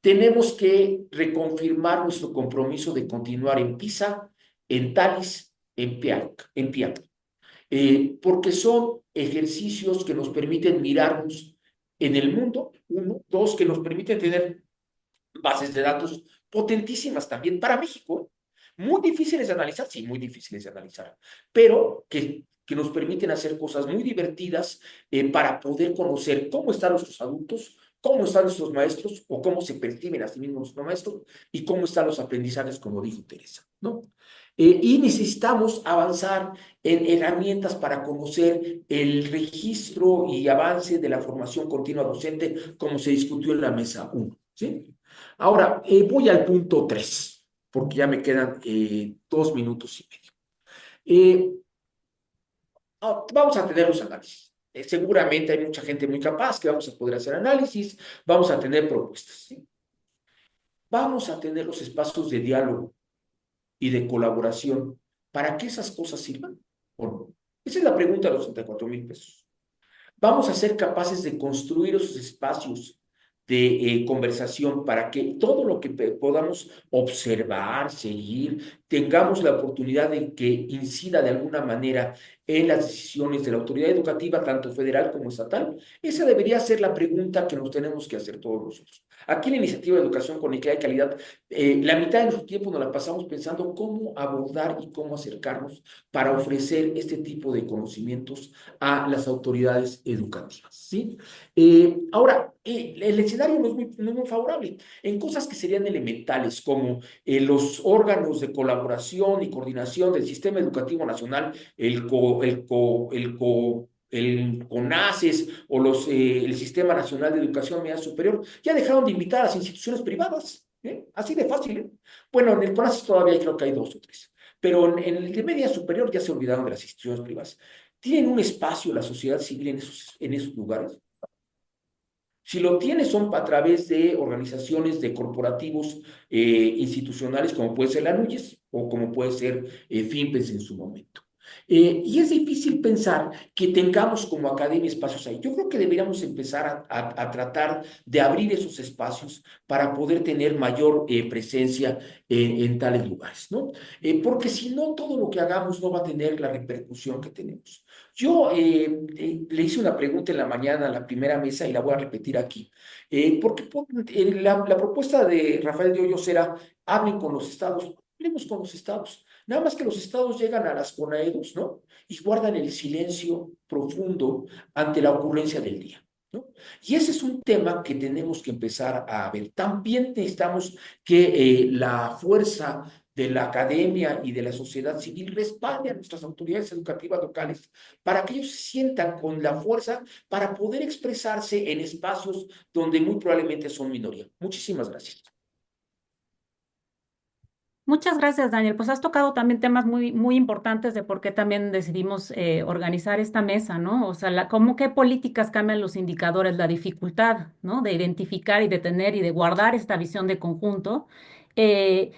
Tenemos que reconfirmar nuestro compromiso de continuar en PISA, en TALIS, en PIAC, porque son ejercicios que nos permiten mirarnos en el mundo, uno, dos, que nos permiten tener bases de datos potentísimas también para México, muy difíciles de analizar, sí, muy difíciles de analizar, pero que nos permiten hacer cosas muy divertidas para poder conocer cómo están nuestros adultos, cómo están nuestros maestros o cómo se perciben a sí mismos nuestros maestros y cómo están los aprendizajes, como dijo Teresa, ¿no? Y necesitamos avanzar en herramientas para conocer el registro y avance de la formación continua docente, como se discutió en la mesa 1, ¿sí? Ahora, voy al punto 3, porque ya me quedan 2 minutos y medio. Vamos a tener los análisis. Seguramente hay mucha gente muy capaz que vamos a poder hacer análisis, vamos a tener propuestas, ¿sí? Vamos a tener los espacios de diálogo y de colaboración para que esas cosas sirvan o no. Esa es la pregunta de los 64,000 pesos. Vamos a ser capaces de construir esos espacios de conversación para que todo lo que podamos observar, seguir, tengamos la oportunidad de que incida de alguna manera en las decisiones de la autoridad educativa, tanto federal como estatal. Esa debería ser la pregunta que nos tenemos que hacer todos nosotros. Aquí en la iniciativa de educación con equidad y calidad, la mitad de nuestro tiempo nos la pasamos pensando cómo abordar y cómo acercarnos para ofrecer este tipo de conocimientos a las autoridades educativas, ¿sí? Ahora, el escenario no es muy favorable en cosas que serían elementales, como los órganos de colaboración y coordinación del Sistema Educativo Nacional, el CONACES o el Sistema Nacional de Educación Media Superior, ya dejaron de invitar a las instituciones privadas, ¿eh? Así de fácil, ¿eh? Bueno, en el CONACES todavía creo que hay dos o tres, pero en el de media superior ya se olvidaron de las instituciones privadas. ¿Tienen un espacio la sociedad civil en esos lugares? Si lo tiene son a través de organizaciones de corporativos institucionales como puede ser la NUYES o como puede ser FIMPES en su momento. Y es difícil pensar que tengamos como academia espacios ahí. Yo creo que deberíamos empezar a tratar de abrir esos espacios para poder tener mayor presencia en tales lugares, ¿no? Porque si no, todo lo que hagamos no va a tener la repercusión que tenemos. Yo le hice una pregunta en la mañana a la primera mesa y la voy a repetir aquí. Porque la propuesta de Rafael de Hoyos era, hablen con los estados, hablemos con los estados. Nada más que los estados llegan a las CONAEDOS, ¿no? Y guardan el silencio profundo ante la ocurrencia del día, ¿no? Y ese es un tema que tenemos que empezar a ver. También necesitamos que la fuerza de la academia y de la sociedad civil respalde a nuestras autoridades educativas locales para que ellos se sientan con la fuerza para poder expresarse en espacios donde muy probablemente son minoría. Muchísimas gracias. Muchas gracias, Daniel. Pues has tocado también temas muy, muy importantes de por qué también decidimos organizar esta mesa, ¿no? O sea, cómo qué políticas cambian los indicadores, la dificultad, ¿no? De identificar y de tener y de guardar esta visión de conjunto. Eh,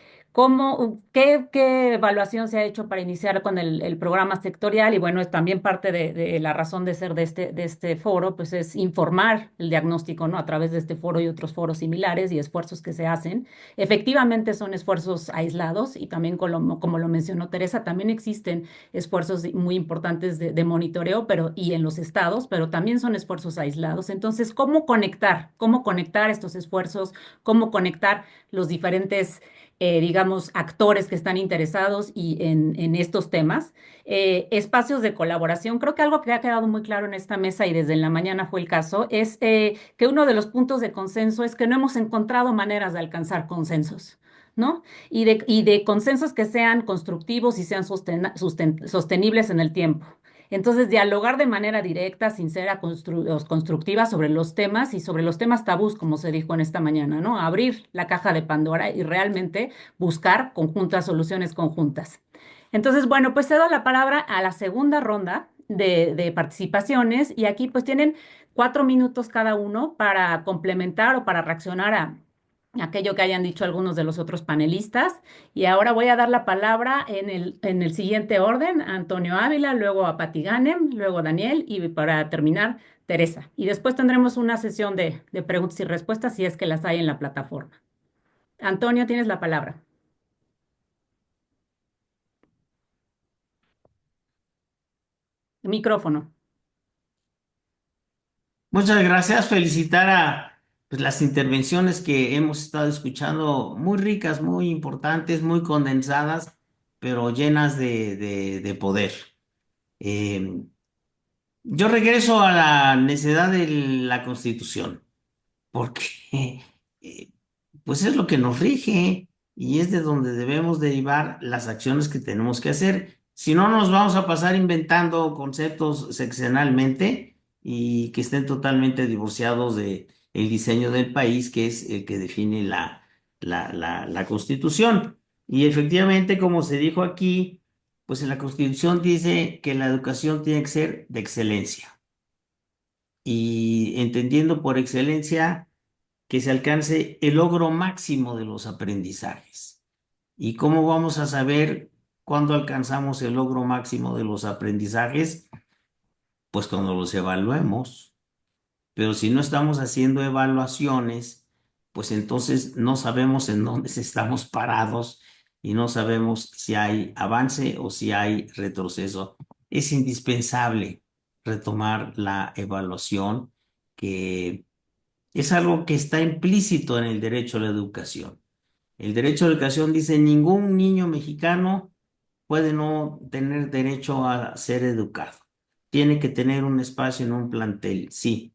¿Qué evaluación se ha hecho para iniciar con el programa sectorial? Y bueno, es también parte de la razón de ser de este foro, pues es informar el diagnóstico, ¿no? A través de este foro y otros foros similares y esfuerzos que se hacen. Efectivamente son esfuerzos aislados y también, como lo mencionó Teresa, también existen esfuerzos muy importantes de monitoreo, y en los estados, pero también son esfuerzos aislados. Entonces, ¿cómo conectar? ¿Cómo conectar estos esfuerzos? ¿Cómo conectar los diferentes digamos, actores que están interesados en estos temas? Espacios de colaboración. Creo que algo que ha quedado muy claro en esta mesa y desde en la mañana fue el caso, es que uno de los puntos de consenso es que no hemos encontrado maneras de alcanzar consensos. ¿No? Y de consensos que sean constructivos y sean sostenibles en el tiempo. Entonces, dialogar de manera directa, sincera, constructiva sobre los temas y sobre los temas tabús, como se dijo en esta mañana, ¿no? Abrir la caja de Pandora y realmente buscar soluciones conjuntas. Entonces, bueno, pues cedo la palabra a la segunda ronda de participaciones y aquí pues tienen 4 minutos cada uno para complementar o para reaccionar a aquello que hayan dicho algunos de los otros panelistas. Y ahora voy a dar la palabra en el siguiente orden: a Antonio Ávila, luego a Patti Ganem, luego a Daniel y para terminar, Teresa. Y después tendremos una sesión de preguntas y respuestas si es que las hay en la plataforma. Antonio, tienes la palabra. Micrófono. Muchas gracias. Felicitar a pues, las intervenciones que hemos estado escuchando, muy ricas, muy importantes, muy condensadas, pero llenas de poder. Eh, yo regreso a la necesidad de la Constitución, porque eh, pues es lo que nos rige y es de donde debemos derivar las acciones que tenemos que hacer. Si no, nos vamos a pasar inventando conceptos seccionalmente y que estén totalmente divorciados de el diseño del país, que es el que define la Constitución. Y efectivamente, como se dijo aquí, pues en la Constitución dice que la educación tiene que ser de excelencia. Y entendiendo por excelencia que se alcance el logro máximo de los aprendizajes. ¿Y cómo vamos a saber cuándo alcanzamos el logro máximo de los aprendizajes? Pues cuando los evaluemos. Pero si no estamos haciendo evaluaciones, pues entonces no sabemos en dónde estamos parados y no sabemos si hay avance o si hay retroceso. Es indispensable retomar la evaluación, que es algo que está implícito en el derecho a la educación. El derecho a la educación dice: ningún niño mexicano puede no tener derecho a ser educado. Tiene que tener un espacio en un plantel, sí,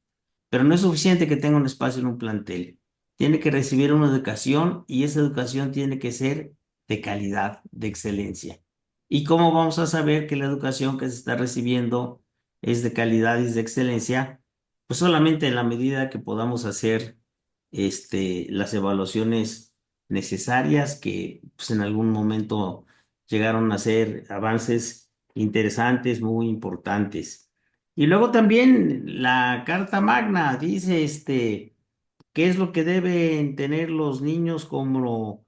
pero no es suficiente que tenga un espacio en un plantel. Tiene que recibir una educación y esa educación tiene que ser de calidad, de excelencia. ¿Y cómo vamos a saber que la educación que se está recibiendo es de calidad y es de excelencia? Pues solamente en la medida que podamos hacer las evaluaciones necesarias, que pues, en algún momento llegaron a ser avances interesantes, muy importantes. Y luego también la Carta Magna dice qué es lo que deben tener los niños, como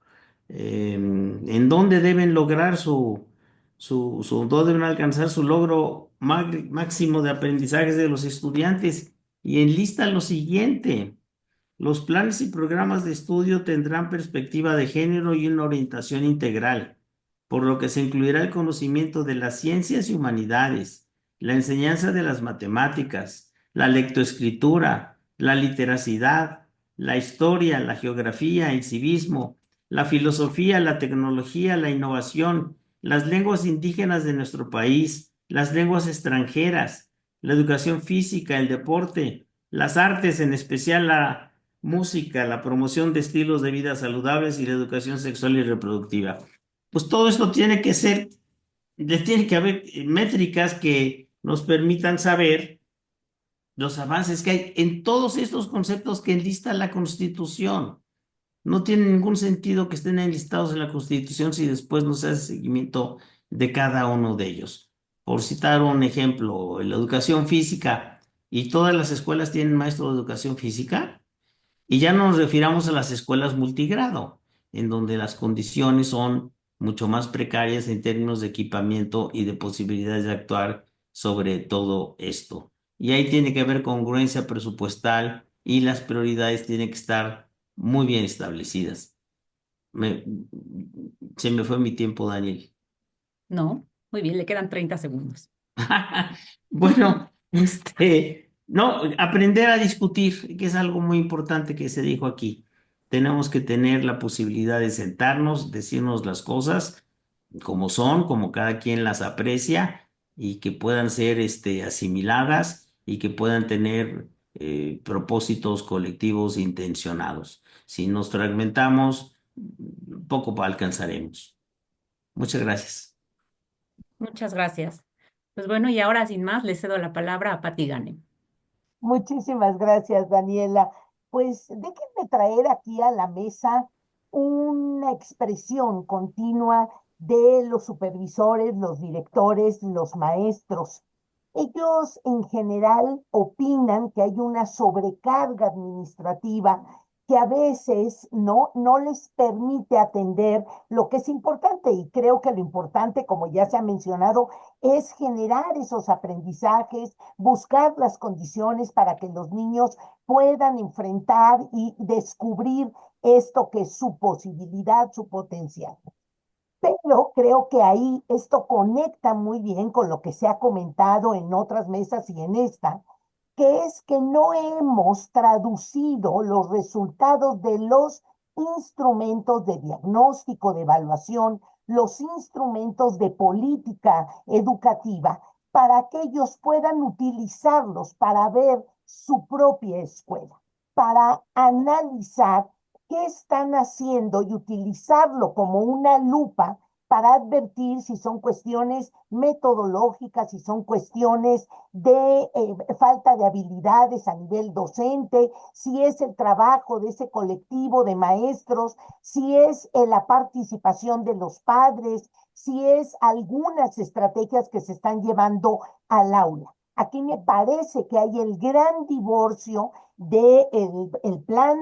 en dónde deben lograr dónde deben alcanzar su logro máximo de aprendizajes de los estudiantes. Y enlista lo siguiente: los planes y programas de estudio tendrán perspectiva de género y una orientación integral, por lo que se incluirá el conocimiento de las ciencias y humanidades, la enseñanza de las matemáticas, la lectoescritura, la literacidad, la historia, la geografía, el civismo, la filosofía, la tecnología, la innovación, las lenguas indígenas de nuestro país, las lenguas extranjeras, la educación física, el deporte, las artes, en especial la música, la promoción de estilos de vida saludables y la educación sexual y reproductiva. Pues todo esto tiene que haber métricas que nos permitan saber los avances que hay en todos estos conceptos que enlista la Constitución. No tiene ningún sentido que estén enlistados en la Constitución si después no se hace seguimiento de cada uno de ellos. Por citar un ejemplo, la educación física, y todas las escuelas tienen maestro de educación física. Y ya no nos refiramos a las escuelas multigrado. en donde las condiciones son mucho más precarias en términos de equipamiento y de posibilidades de actuar sobre todo esto. Y ahí tiene que haber congruencia presupuestal y las prioridades tienen que estar muy bien establecidas. Me- Se me fue mi tiempo, Daniel. No, muy bien, le quedan 30 segundos. Bueno, no, aprender a discutir, que es algo muy importante que se dijo aquí. Tenemos que tener la posibilidad de sentarnos, decirnos las cosas como son, como cada quien las aprecia y que puedan ser asimiladas y que puedan tener propósitos colectivos intencionados. Si nos fragmentamos, poco alcanzaremos. Muchas gracias. Muchas gracias. Pues bueno, y ahora sin más, le cedo la palabra a Pati Gane. Muchísimas gracias, Daniela. Pues déjenme traer aquí a la mesa una expresión continua de los supervisores, los directores, los maestros. Ellos en general opinan que hay una sobrecarga administrativa que a veces no les permite atender lo que es importante. Y creo que lo importante, como ya se ha mencionado, es generar esos aprendizajes, buscar las condiciones para que los niños puedan enfrentar y descubrir esto que es su posibilidad, su potencial. Pero creo que ahí esto conecta muy bien con lo que se ha comentado en otras mesas y en esta, que es que no hemos traducido los resultados de los instrumentos de diagnóstico, de evaluación, los instrumentos de política educativa, para que ellos puedan utilizarlos para ver su propia escuela, para analizar qué están haciendo y utilizarlo como una lupa para advertir si son cuestiones metodológicas, si son cuestiones de falta de habilidades a nivel docente, si es el trabajo de ese colectivo de maestros, si es la participación de los padres, si es algunas estrategias que se están llevando al aula. Aquí me parece que hay el gran divorcio del Plan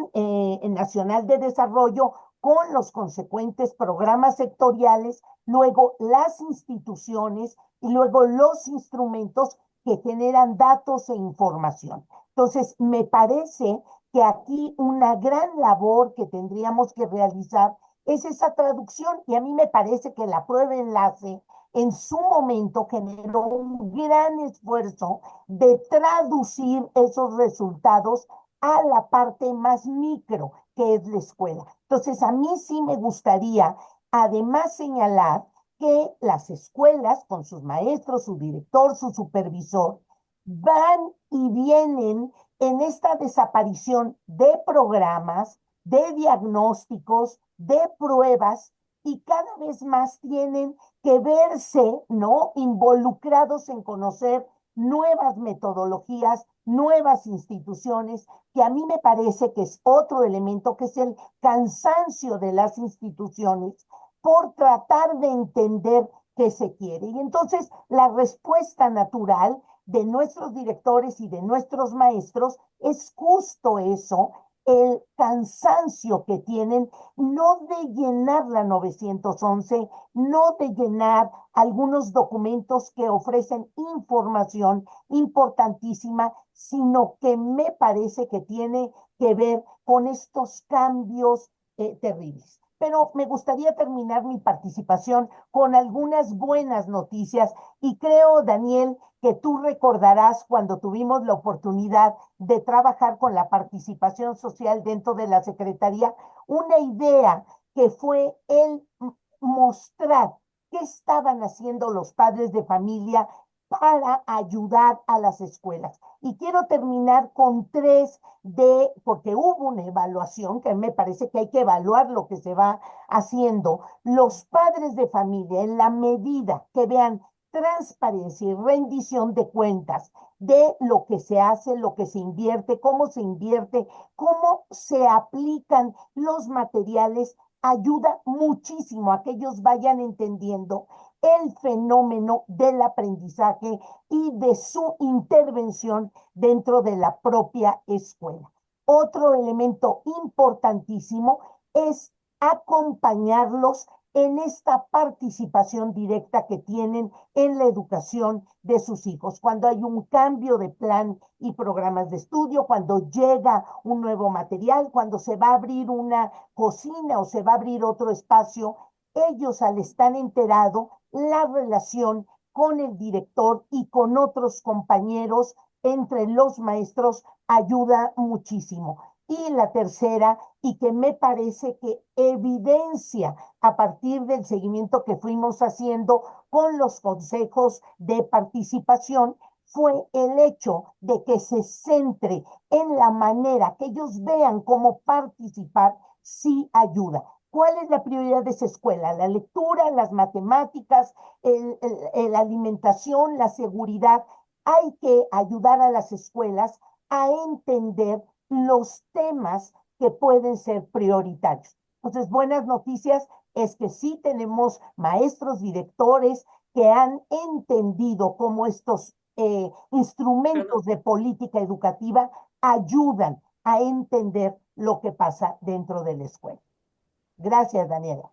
Nacional de Desarrollo con los consecuentes programas sectoriales, luego las instituciones y luego los instrumentos que generan datos e información. Entonces, me parece que aquí una gran labor que tendríamos que realizar es esa traducción y a mí me parece que la prueba enlace en su momento generó un gran esfuerzo de traducir esos resultados a la parte más micro que es la escuela. Entonces, a mí sí me gustaría además señalar que las escuelas, con sus maestros, su director, su supervisor, van y vienen en esta desaparición de programas, de diagnósticos, de pruebas, y cada vez más tienen que verse, ¿no?, involucrados en conocer nuevas metodologías, nuevas instituciones, que a mí me parece que es otro elemento, que es el cansancio de las instituciones por tratar de entender qué se quiere. Y entonces la respuesta natural de nuestros directores y de nuestros maestros es justo eso, el cansancio que tienen, no de llenar la 911, no de llenar algunos documentos que ofrecen información importantísima, sino que me parece que tiene que ver con estos cambios terribles. Pero me gustaría terminar mi participación con algunas buenas noticias y creo, Daniel, que tú recordarás cuando tuvimos la oportunidad de trabajar con la participación social dentro de la Secretaría, una idea que fue el mostrar qué estaban haciendo los padres de familia para ayudar a las escuelas. Y quiero terminar con porque hubo una evaluación, que me parece que hay que evaluar lo que se va haciendo. Los padres de familia, en la medida que vean transparencia y rendición de cuentas de lo que se hace, lo que se invierte, cómo se aplican los materiales, ayuda muchísimo a que ellos vayan entendiendo el fenómeno del aprendizaje y de su intervención dentro de la propia escuela. Otro elemento importantísimo es acompañarlos en esta participación directa que tienen en la educación de sus hijos. Cuando hay un cambio de plan y programas de estudio, cuando llega un nuevo material, cuando se va a abrir una cocina o se va a abrir otro espacio, ellos al estar enterados, la relación con el director y con otros compañeros entre los maestros ayuda muchísimo. Y la tercera, y que me parece que evidencia a partir del seguimiento que fuimos haciendo con los consejos de participación, fue el hecho de que se centre en la manera que ellos vean cómo participar, sí ayuda. ¿Cuál es la prioridad de esa escuela? La lectura, las matemáticas, la alimentación, la seguridad. Hay que ayudar a las escuelas a entender los temas que pueden ser prioritarios. Entonces, buenas noticias es que sí tenemos maestros, directores que han entendido cómo estos instrumentos de política educativa ayudan a entender lo que pasa dentro de la escuela. Gracias, Daniela.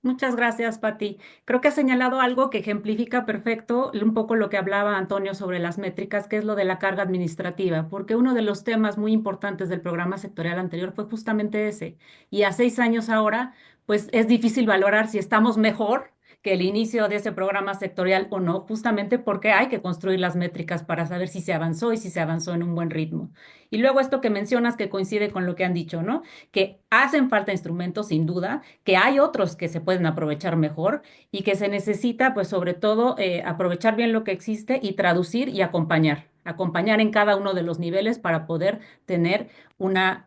Muchas gracias, Pati. Creo que has señalado algo que ejemplifica perfecto un poco lo que hablaba Antonio sobre las métricas, que es lo de la carga administrativa, porque uno de los temas muy importantes del programa sectorial anterior fue justamente ese. Y a 6 años ahora, pues es difícil valorar si estamos mejor que el inicio de ese programa sectorial o no, justamente porque hay que construir las métricas para saber si se avanzó y si se avanzó en un buen ritmo. Y luego esto que mencionas que coincide con lo que han dicho, ¿no? Que hacen falta instrumentos, sin duda, que hay otros que se pueden aprovechar mejor y que se necesita, pues sobre todo, aprovechar bien lo que existe y traducir y acompañar en cada uno de los niveles para poder tener una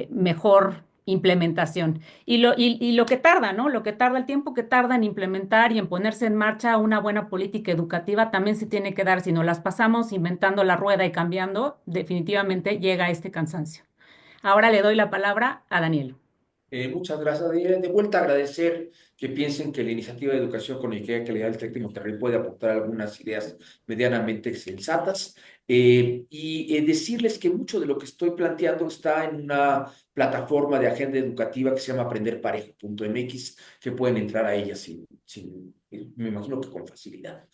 mejor implementación. Y lo que tarda, ¿no? Lo que tarda, el tiempo que tarda en implementar y en ponerse en marcha una buena política educativa también se tiene que dar. Si no las pasamos inventando la rueda y cambiando, definitivamente llega este cansancio. Ahora le doy la palabra a Daniel. Muchas gracias. De vuelta agradecer que piensen que la iniciativa de educación con equidad y calidad del TEC de Monterrey puede aportar algunas ideas medianamente sensatas y decirles que mucho de lo que estoy planteando está en una plataforma de agenda educativa que se llama aprenderparejo.mx, que pueden entrar a ella me imagino que con facilidad.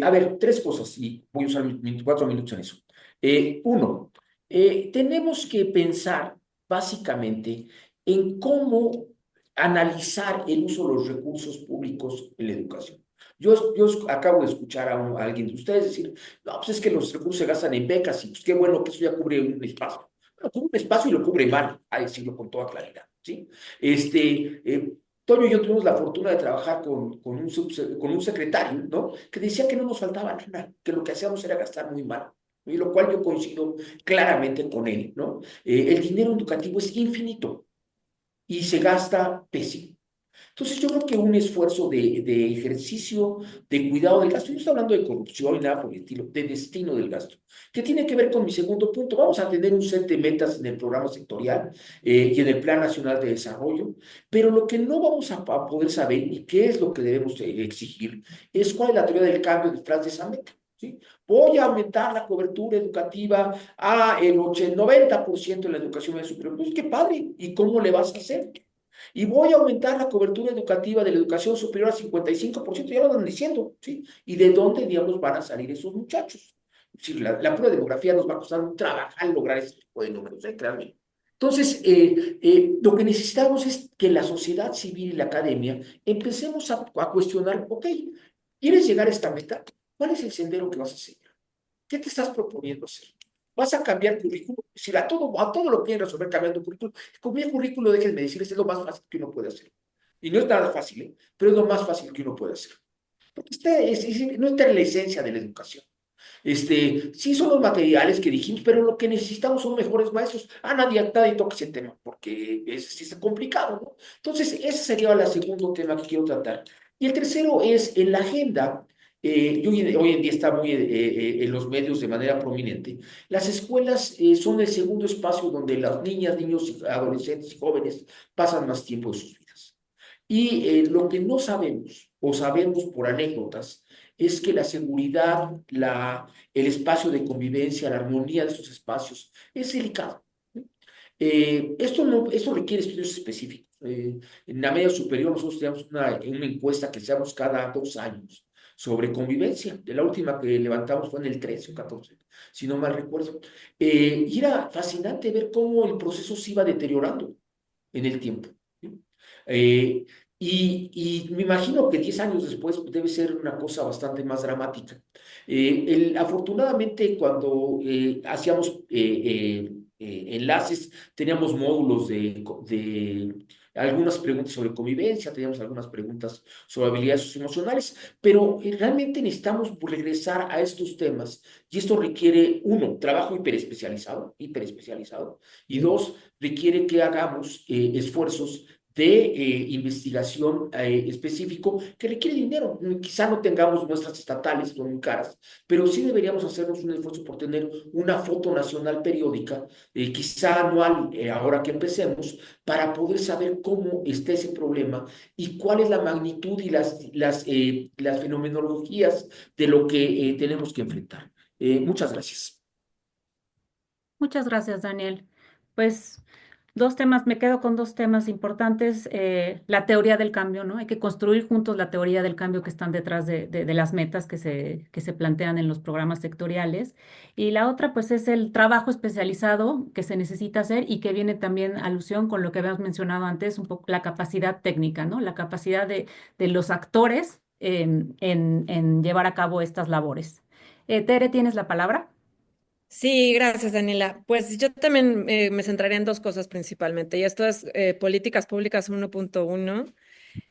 A ver, tres cosas y voy a usar 4 minutos en eso. Uno, tenemos que pensar básicamente en cómo analizar el uso de los recursos públicos en la educación. Yo acabo de escuchar a alguien de ustedes decir, no, pues es que los recursos se gastan en becas y pues qué bueno que eso ya cubre un espacio. Bueno, cubre un espacio y lo cubre mal, a decirlo con toda claridad, ¿sí? Toño y yo tuvimos la fortuna de trabajar con un secretario, ¿no? Que decía que no nos faltaba nada, que lo que hacíamos era gastar muy mal. Y lo cual yo coincido claramente con él, ¿no? El dinero educativo es infinito y se gasta pésimo. Entonces yo creo que un esfuerzo de ejercicio, de cuidado del gasto, yo estoy hablando de corrupción y nada por el estilo, de destino del gasto, que tiene que ver con mi segundo punto. Vamos a tener un set de metas en el programa sectorial y en el Plan Nacional de Desarrollo, pero lo que no vamos a poder saber y qué es lo que debemos exigir es cuál es la teoría del cambio detrás de esa meta. ¿Sí? Voy a aumentar la cobertura educativa a el 90% en la educación media superior. Pues qué padre, ¿y cómo le vas a hacer? Y voy a aumentar la cobertura educativa de la educación superior al 55%, ya lo andan diciendo, ¿sí? ¿Y de dónde, diablos, van a salir esos muchachos? Sí, la pura demografía nos va a costar un trabajar lograr ese tipo de números, créanme. Entonces, lo que necesitamos es que la sociedad civil y la academia empecemos a cuestionar, ok, ¿quieres llegar a esta meta? ¿Cuál es el sendero que vas a seguir? ¿Qué te estás proponiendo hacer? ¿Vas a cambiar currículum? Si a todo lo quieren resolver cambiando currículum, cambiar currículum, déjenme decirles, es lo más fácil que uno puede hacer. Y no es nada fácil, ¿eh? Pero es lo más fácil que uno puede hacer. Porque no está en la esencia de la educación. Sí son los materiales que dijimos, pero lo que necesitamos son mejores maestros. Nadie toca ese tema, porque es complicado, ¿no? Entonces, ese sería el segundo tema que quiero tratar. Y el tercero es en la agenda, y hoy en día está muy en los medios de manera prominente. Las escuelas son el segundo espacio donde las niñas, niños, adolescentes y jóvenes pasan más tiempo de sus vidas. Y lo que no sabemos, o sabemos por anécdotas, es que la seguridad, el espacio de convivencia, la armonía de esos espacios es delicado. Esto requiere estudios específicos. En la media superior nosotros tenemos una encuesta que hacemos cada 2 años sobre convivencia. De la última que levantamos fue en el 13 o 14, si no mal recuerdo. Y era fascinante ver cómo el proceso se iba deteriorando en el tiempo. ¿Sí? Eh, y me imagino que 10 años después debe ser una cosa bastante más dramática. Afortunadamente, cuando hacíamos enlaces, teníamos módulos de algunas preguntas sobre convivencia, teníamos algunas preguntas sobre habilidades socioemocionales, pero realmente necesitamos regresar a estos temas y esto requiere, uno, trabajo hiperespecializado, y dos, requiere que hagamos esfuerzos de investigación específico que requiere dinero. Quizá no tengamos muestras estatales, son muy caras, pero sí deberíamos hacernos un esfuerzo por tener una foto nacional periódica, quizá anual, ahora que empecemos, para poder saber cómo está ese problema y cuál es la magnitud y las fenomenologías de lo que tenemos que enfrentar. Muchas gracias. Muchas gracias, Daniel. Pues dos temas, me quedo con dos temas importantes. La teoría del cambio, ¿no? Hay que construir juntos la teoría del cambio que están detrás de las metas que se plantean en los programas sectoriales. Y la otra, pues, es el trabajo especializado que se necesita hacer y que viene también a alusión con lo que habíamos mencionado antes, un poco la capacidad técnica, ¿no? La capacidad de los actores en llevar a cabo estas labores. Tere, ¿tienes la palabra? Sí, gracias, Daniela. Pues yo también me centraría en dos cosas principalmente, y esto es políticas públicas 1.1.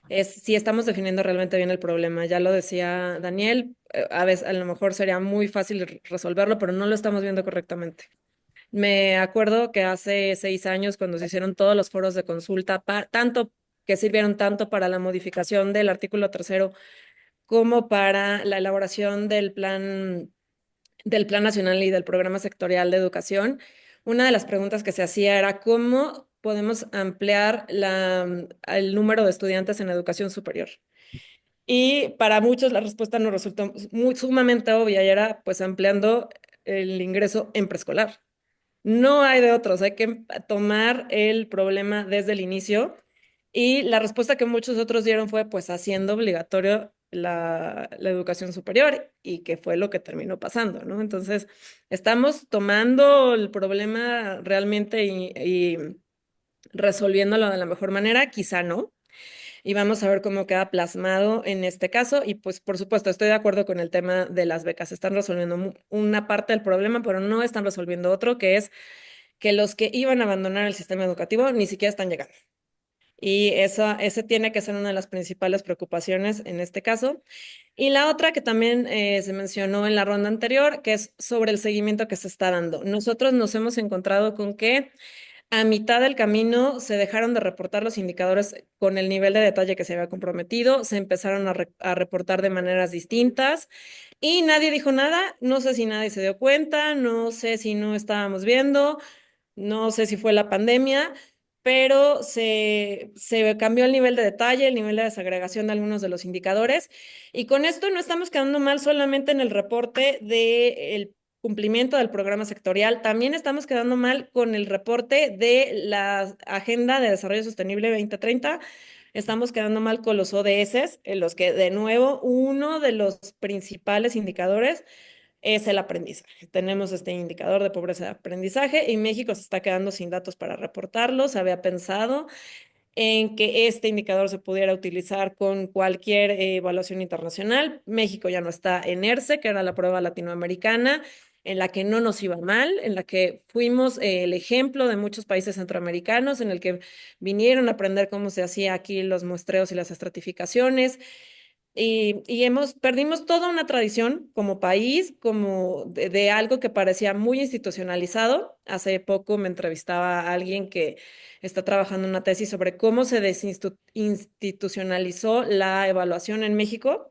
Es si estamos definiendo realmente bien el problema. Ya lo decía Daniel, a veces a lo mejor sería muy fácil resolverlo, pero no lo estamos viendo correctamente. Me acuerdo que hace 6 años, cuando se hicieron todos los foros de consulta, tanto que sirvieron tanto para la modificación del artículo tercero como para la elaboración del Plan Nacional y del Programa Sectorial de Educación, una de las preguntas que se hacía era cómo podemos ampliar el número de estudiantes en educación superior. Y para muchos la respuesta nos resultó sumamente obvia y era pues ampliando el ingreso en preescolar. No hay de otros, hay que tomar el problema desde el inicio. Y la respuesta que muchos otros dieron fue pues haciendo obligatorio la educación superior y que fue lo que terminó pasando, ¿no? Entonces, estamos tomando el problema realmente y resolviéndolo de la mejor manera, quizá no. Y vamos a ver cómo queda plasmado en este caso. Y pues, por supuesto, estoy de acuerdo con el tema de las becas. Están resolviendo una parte del problema, pero no están resolviendo otro, que es que los que iban a abandonar el sistema educativo ni siquiera están llegando. Y ese tiene que ser una de las principales preocupaciones en este caso. Y la otra que también se mencionó en la ronda anterior, que es sobre el seguimiento que se está dando. Nosotros nos hemos encontrado con que a mitad del camino se dejaron de reportar los indicadores con el nivel de detalle que se había comprometido, se empezaron a reportar de maneras distintas y nadie dijo nada. No sé si nadie se dio cuenta, no sé si no estábamos viendo, no sé si fue la pandemia, pero se cambió el nivel de detalle, el nivel de desagregación de algunos de los indicadores. Y con esto no estamos quedando mal solamente en el reporte del cumplimiento del programa sectorial, también estamos quedando mal con el reporte de la Agenda de Desarrollo Sostenible 2030. Estamos quedando mal con los ODS, en los que, de nuevo, uno de los principales indicadores es el aprendizaje. Tenemos este indicador de pobreza de aprendizaje y México se está quedando sin datos para reportarlo. Se había pensado en que este indicador se pudiera utilizar con cualquier evaluación internacional. México ya no está en ERCE, que era la prueba latinoamericana, en la que no nos iba mal, en la que fuimos el ejemplo de muchos países centroamericanos, en el que vinieron a aprender cómo se hacía aquí los muestreos y las estratificaciones. Perdimos toda una tradición como país, como de algo que parecía muy institucionalizado. Hace poco me entrevistaba a alguien que está trabajando en una tesis sobre cómo se desinstitucionalizó la evaluación en México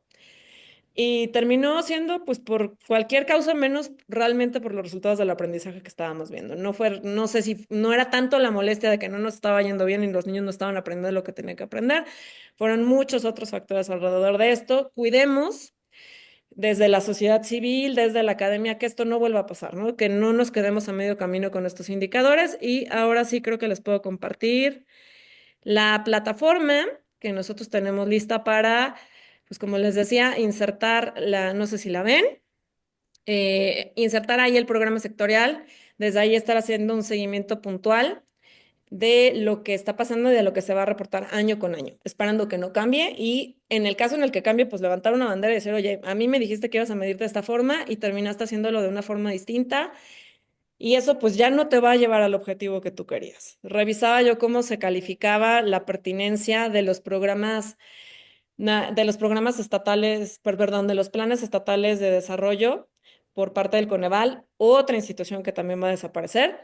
y terminó siendo, pues, por cualquier causa, menos realmente por los resultados del aprendizaje que estábamos viendo. No sé si no era tanto la molestia de que no nos estaba yendo bien y los niños no estaban aprendiendo lo que tenían que aprender, fueron muchos otros factores alrededor de esto. Cuidemos desde la sociedad civil, desde la academia, que esto no vuelva a pasar, ¿no? Que no nos quedemos a medio camino con estos indicadores. Y ahora sí creo que les puedo compartir la plataforma que nosotros tenemos lista para, pues como les decía, insertar no sé si la ven, insertar ahí el programa sectorial, desde ahí estar haciendo un seguimiento puntual de lo que está pasando y de lo que se va a reportar año con año, esperando que no cambie y en el caso en el que cambie, pues levantar una bandera y decir, oye, a mí me dijiste que ibas a medir de esta forma y terminaste haciéndolo de una forma distinta y eso pues ya no te va a llevar al objetivo que tú querías. Revisaba yo cómo se calificaba la pertinencia de los programas, de los programas estatales, perdón, de los planes estatales de desarrollo por parte del Coneval, otra institución que también va a desaparecer.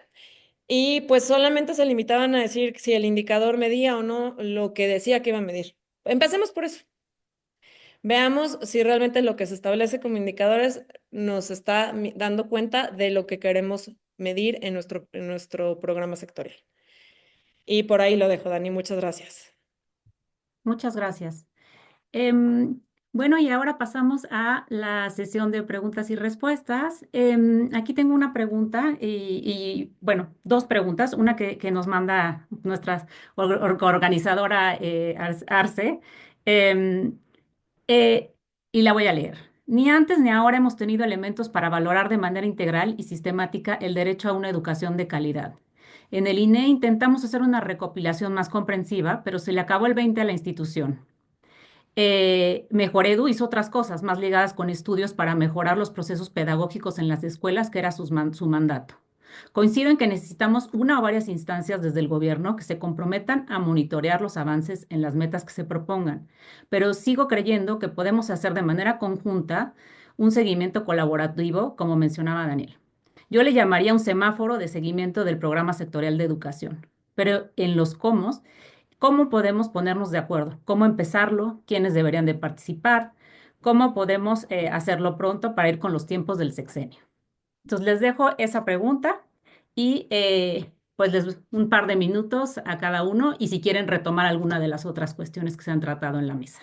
Y pues solamente se limitaban a decir si el indicador medía o no lo que decía que iba a medir. Empecemos por eso. Veamos si realmente lo que se establece como indicadores nos está dando cuenta de lo que queremos medir en nuestro programa sectorial. Y por ahí lo dejo, Dani. Muchas gracias. Muchas gracias. Em, bueno, y ahora pasamos a la sesión de preguntas y respuestas. Aquí tengo una pregunta bueno, dos preguntas. Una que nos manda nuestra organizadora Arce. em, eh, y la voy a leer. Ni antes ni ahora hemos tenido elementos para valorar de manera integral y sistemática el derecho a una educación de calidad. En el INE intentamos hacer una recopilación más comprensiva, pero se le acabó el 20 a la institución. Mejor Edu hizo otras cosas más ligadas con estudios para mejorar los procesos pedagógicos en las escuelas, que era su mandato. Coincido en que necesitamos una o varias instancias desde el gobierno que se comprometan a monitorear los avances en las metas que se propongan, pero sigo creyendo que podemos hacer de manera conjunta un seguimiento colaborativo, como mencionaba Daniel. Yo le llamaría un semáforo de seguimiento del programa sectorial de educación, pero en los cómo podemos ponernos de acuerdo, cómo empezarlo, quiénes deberían de participar, cómo podemos hacerlo pronto para ir con los tiempos del sexenio. Entonces les dejo esa pregunta y pues les un par de minutos a cada uno y si quieren retomar alguna de las otras cuestiones que se han tratado en la mesa.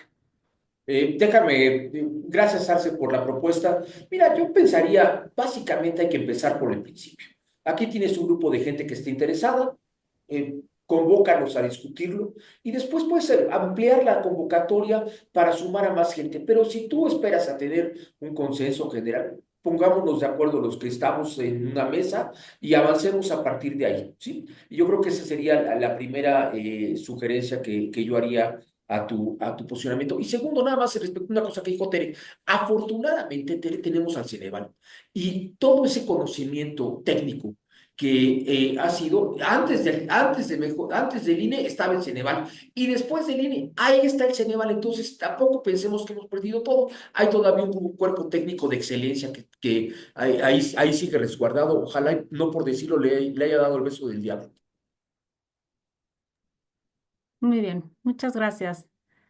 Gracias Arce por la propuesta. Mira, yo pensaría, básicamente hay que empezar por el principio. Aquí tienes un grupo de gente que esté interesada, convócanos a discutirlo y después puedes ampliar la convocatoria para sumar a más gente. Pero si tú esperas a tener un consenso general, pongámonos de acuerdo los que estamos en una mesa y avancemos a partir de ahí, ¿sí? Y yo creo que esa sería la primera sugerencia que yo haría a tu posicionamiento. Y segundo, nada más respecto a una cosa que dijo Tere. Afortunadamente, Tere, tenemos al Ceneval y todo ese conocimiento técnico que ha sido, antes del INE estaba el Ceneval y después del INE, ahí está el Ceneval, entonces tampoco pensemos que hemos perdido todo, hay todavía un cuerpo técnico de excelencia que ahí sigue resguardado, ojalá, no por decirlo, le haya dado el beso del diablo. Muy bien, muchas gracias.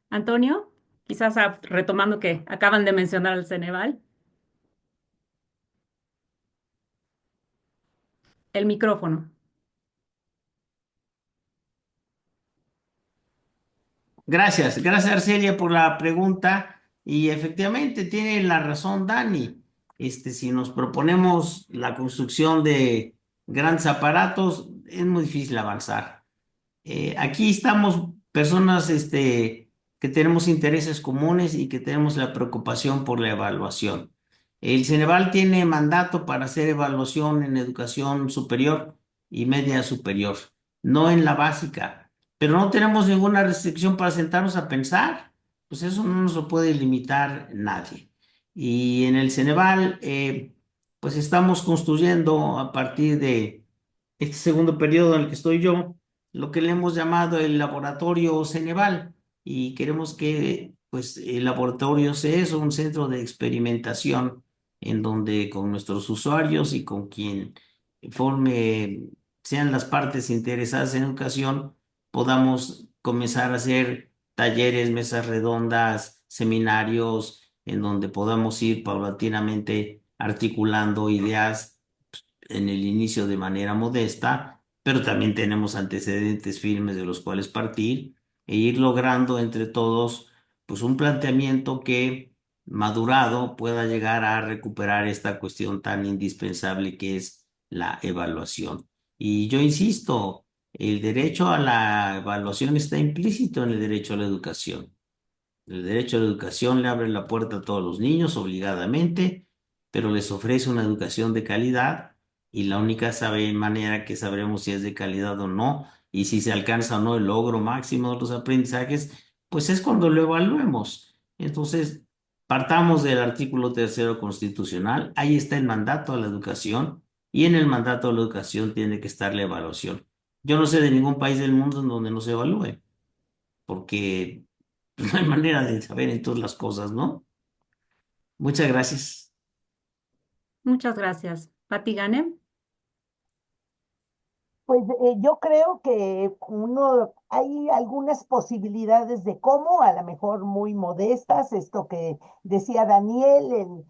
Antonio, quizás retomando que acaban de mencionar al Ceneval, el micrófono. Gracias Arcelia por la pregunta y efectivamente tiene la razón Dani. Si nos proponemos la construcción de grandes aparatos, es muy difícil avanzar. Aquí estamos personas que tenemos intereses comunes y que tenemos la preocupación por la evaluación. El Ceneval tiene mandato para hacer evaluación en educación superior y media superior, no en la básica, pero no tenemos ninguna restricción para sentarnos a pensar, pues eso no nos lo puede limitar nadie. Y en el Ceneval, pues estamos construyendo a partir de este segundo periodo en el que estoy yo, lo que le hemos llamado el laboratorio Ceneval y queremos que pues el laboratorio sea eso, un centro de experimentación en donde con nuestros usuarios y con quien sean las partes interesadas en educación, podamos comenzar a hacer talleres, mesas redondas, seminarios, en donde podamos ir paulatinamente articulando ideas en el inicio de manera modesta, pero también tenemos antecedentes firmes de los cuales partir e ir logrando entre todos pues un planteamiento que madurado pueda llegar a recuperar esta cuestión tan indispensable que es la evaluación. Y yo insisto, el derecho a la evaluación está implícito en el derecho a la educación. El derecho a la educación le abre la puerta a todos los niños obligadamente, pero les ofrece una educación de calidad y la única manera que sabremos si es de calidad o no y si se alcanza o no el logro máximo de los aprendizajes, pues es cuando lo evaluemos. Entonces, partamos del artículo tercero constitucional, ahí está el mandato a la educación y en el mandato a la educación tiene que estar la evaluación. Yo no sé de ningún país del mundo en donde no se evalúe, porque no hay manera de saber en todas las cosas, ¿no? Muchas gracias. Muchas gracias. Pati Gane. Pues yo creo que hay algunas posibilidades de cómo, a lo mejor muy modestas, esto que decía Daniel,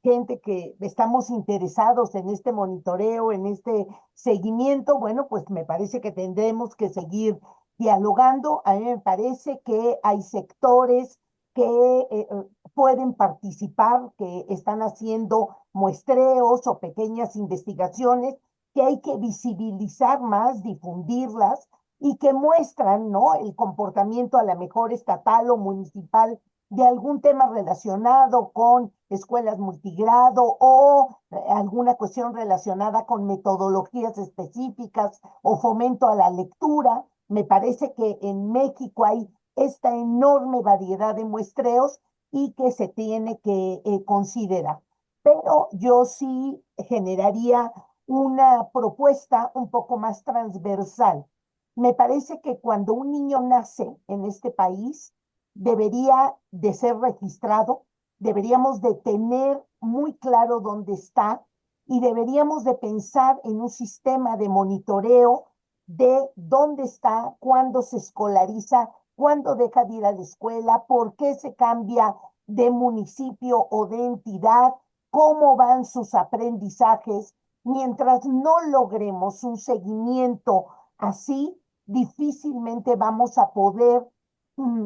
gente que estamos interesados en este monitoreo, en este seguimiento, bueno, pues me parece que tendremos que seguir dialogando. A mí me parece que hay sectores que pueden participar, que están haciendo muestreos o pequeñas investigaciones que hay que visibilizar más, difundirlas y que muestran, ¿no?, el comportamiento a la mejor estatal o municipal de algún tema relacionado con escuelas multigrado o alguna cuestión relacionada con metodologías específicas o fomento a la lectura. Me parece que en México hay esta enorme variedad de muestreos y que se tiene que considerar. Pero yo sí generaría una propuesta un poco más transversal. Me parece que cuando un niño nace en este país, debería de ser registrado, deberíamos de tener muy claro dónde está y deberíamos de pensar en un sistema de monitoreo de dónde está, cuándo se escolariza, cuándo deja de ir a la escuela, por qué se cambia de municipio o de entidad, cómo van sus aprendizajes. Mientras no logremos un seguimiento así, difícilmente vamos a poder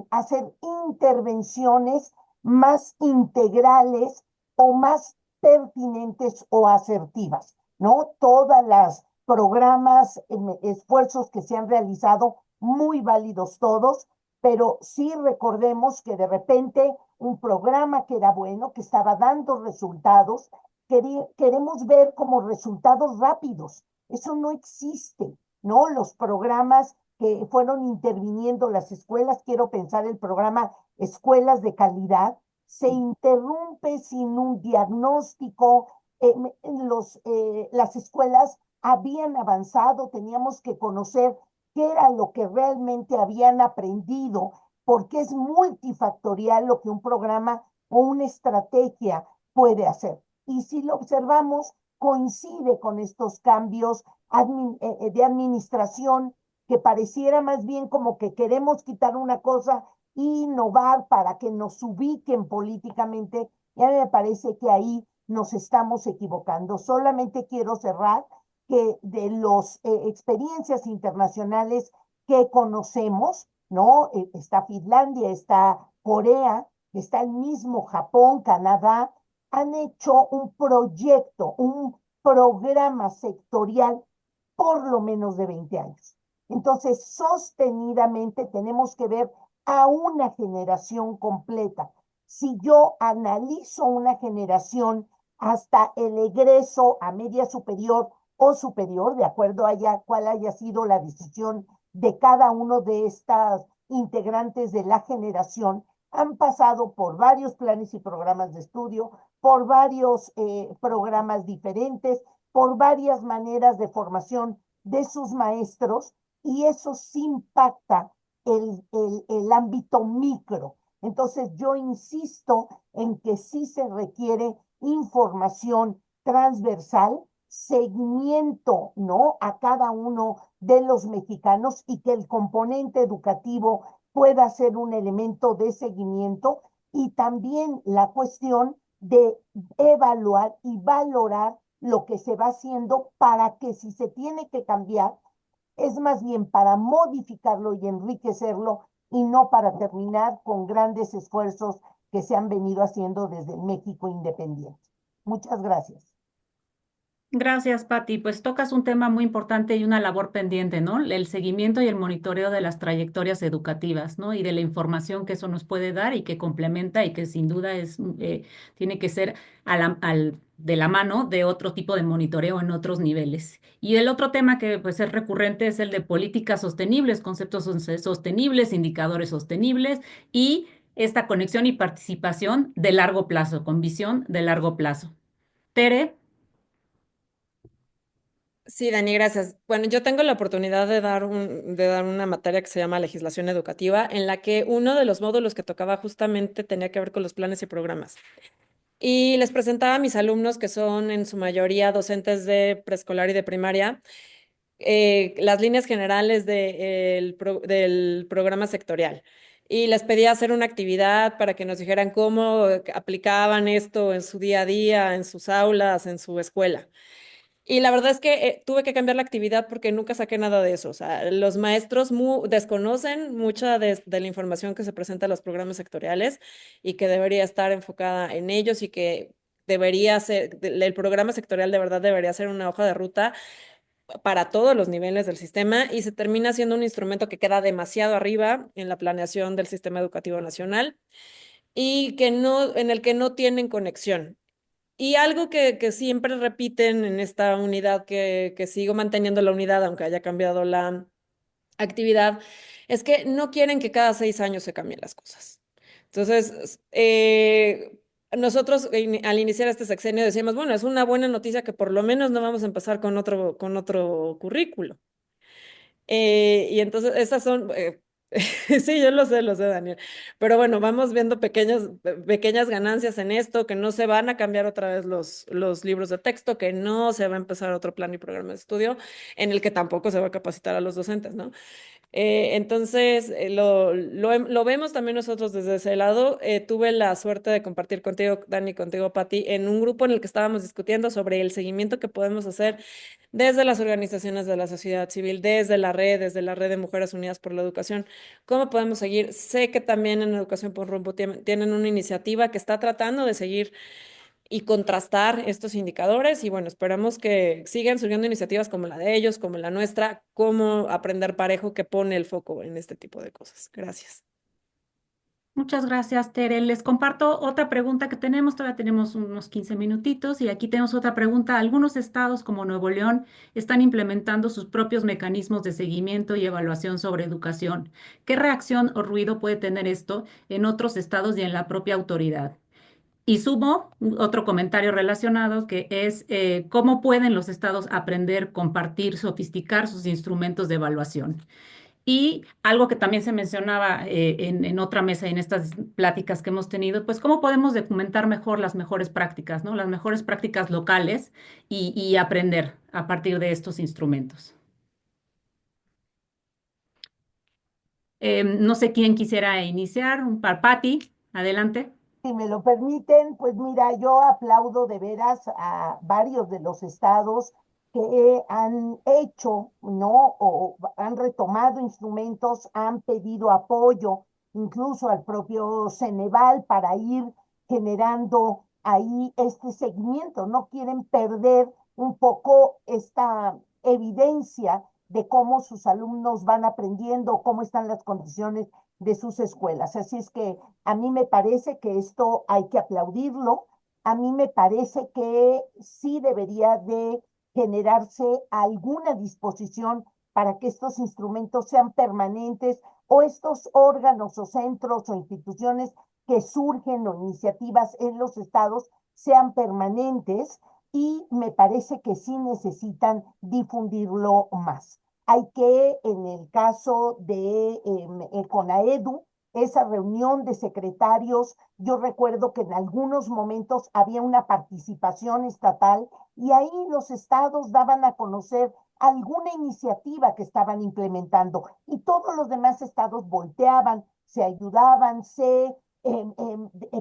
hacer intervenciones más integrales o más pertinentes o asertivas, ¿no? Todas las programas, esfuerzos que se han realizado, muy válidos todos, pero sí recordemos que de repente un programa que era bueno, que estaba dando resultados, queremos ver como resultados rápidos. Eso no existe, ¿no? Los programas que fueron interviniendo las escuelas, quiero pensar el programa Escuelas de Calidad, se interrumpe sin un diagnóstico. Las escuelas habían avanzado, teníamos que conocer qué era lo que realmente habían aprendido, porque es multifactorial lo que un programa o una estrategia puede hacer. Y si lo observamos, coincide con estos cambios de administración que pareciera más bien como que queremos quitar una cosa e innovar para que nos ubiquen políticamente. Y a mí me parece que ahí nos estamos equivocando. Solamente quiero cerrar que de las experiencias internacionales que conocemos, ¿no? Está Finlandia, está Corea, está el mismo Japón, Canadá, han hecho un proyecto, un programa sectorial por lo menos de 20 años. Entonces, sostenidamente tenemos que ver a una generación completa. Si yo analizo una generación hasta el egreso a media superior o superior, de acuerdo a cuál haya sido la decisión de cada uno de estas integrantes de la generación, han pasado por varios planes y programas de estudio, por varios programas diferentes, por varias maneras de formación de sus maestros, y eso sí impacta el ámbito micro. Entonces yo insisto en que sí se requiere información transversal, seguimiento, ¿no?, a cada uno de los mexicanos y que el componente educativo pueda ser un elemento de seguimiento, y también la cuestión de evaluar y valorar lo que se va haciendo para que si se tiene que cambiar, es más bien para modificarlo y enriquecerlo y no para terminar con grandes esfuerzos que se han venido haciendo desde el México independiente. Muchas gracias. Gracias, Patti. Pues tocas un tema muy importante y una labor pendiente, ¿no? El seguimiento y el monitoreo de las trayectorias educativas, ¿no? Y de la información que eso nos puede dar y que complementa y que sin duda tiene que ser de la mano de otro tipo de monitoreo en otros niveles. Y el otro tema que pues es recurrente es el de políticas sostenibles, conceptos sostenibles, indicadores sostenibles y esta conexión y participación de largo plazo, con visión de largo plazo. Tere. Sí, Dani, gracias. Bueno, yo tengo la oportunidad de dar una materia que se llama legislación educativa, en la que uno de los módulos que tocaba justamente tenía que ver con los planes y programas. Y les presentaba a mis alumnos, que son en su mayoría docentes de preescolar y de primaria, las líneas generales del programa sectorial. Y les pedía hacer una actividad para que nos dijeran cómo aplicaban esto en su día a día, en sus aulas, en su escuela. Y la verdad es que tuve que cambiar la actividad porque nunca saqué nada de eso. O sea, los maestros desconocen mucha de la información que se presenta en los programas sectoriales y que debería estar enfocada en ellos y que debería ser, el programa sectorial de verdad debería ser una hoja de ruta para todos los niveles del sistema y se termina siendo un instrumento que queda demasiado arriba en la planeación del sistema educativo nacional y en el que no tienen conexión. Y algo que siempre repiten en esta unidad, que sigo manteniendo la unidad, aunque haya cambiado la actividad, es que no quieren que cada 6 años se cambien las cosas. Entonces, nosotros al iniciar este sexenio decíamos, bueno, es una buena noticia que por lo menos no vamos a empezar con otro currículo. Y entonces esas son, sí, yo lo sé, Daniel, pero bueno, vamos viendo pequeñas ganancias en esto, que no se van a cambiar otra vez los libros de texto, que no se va a empezar otro plan y programa de estudio, en el que tampoco se va a capacitar a los docentes, ¿no? Entonces, lo vemos también nosotros desde ese lado. Tuve la suerte de compartir contigo, Dani, contigo, Pati, en un grupo en el que estábamos discutiendo sobre el seguimiento que podemos hacer desde las organizaciones de la sociedad civil, desde la red de Mujeres Unidas por la Educación. ¿Cómo podemos seguir? Sé que también en Educación por Rumbo tienen una iniciativa que está tratando de seguir y contrastar estos indicadores y bueno, esperamos que sigan surgiendo iniciativas como la de ellos, como la nuestra, como Aprender Parejo, que pone el foco en este tipo de cosas. Gracias. Muchas gracias, Tere. Les comparto otra pregunta que tenemos. Todavía tenemos unos 15 minutitos y aquí tenemos otra pregunta. Algunos estados como Nuevo León están implementando sus propios mecanismos de seguimiento y evaluación sobre educación. ¿Qué reacción o ruido puede tener esto en otros estados y en la propia autoridad? Y sumo otro comentario relacionado que es cómo pueden los estados aprender, compartir, sofisticar sus instrumentos de evaluación. Y algo que también se mencionaba en otra mesa, en estas pláticas que hemos tenido, pues cómo podemos documentar mejor las mejores prácticas, ¿no? Las mejores prácticas locales y aprender a partir de estos instrumentos. No sé quién quisiera iniciar, un par, Pati, adelante. Si me lo permiten, pues mira, yo aplaudo de veras a varios de los estados que han hecho, ¿no? O han retomado instrumentos, han pedido apoyo, incluso al propio Ceneval para ir generando ahí este seguimiento. No quieren perder un poco esta evidencia de cómo sus alumnos van aprendiendo, cómo están las condiciones de sus escuelas. Así es que a mí me parece que esto hay que aplaudirlo. A mí me parece que sí debería de generarse alguna disposición para que estos instrumentos sean permanentes o estos órganos o centros o instituciones que surgen o iniciativas en los estados sean permanentes y me parece que sí necesitan difundirlo más. Hay que, en el caso de CONAEDU, esa reunión de secretarios, yo recuerdo que en algunos momentos había una participación estatal y ahí los estados daban a conocer alguna iniciativa que estaban implementando y todos los demás estados volteaban, se ayudaban, se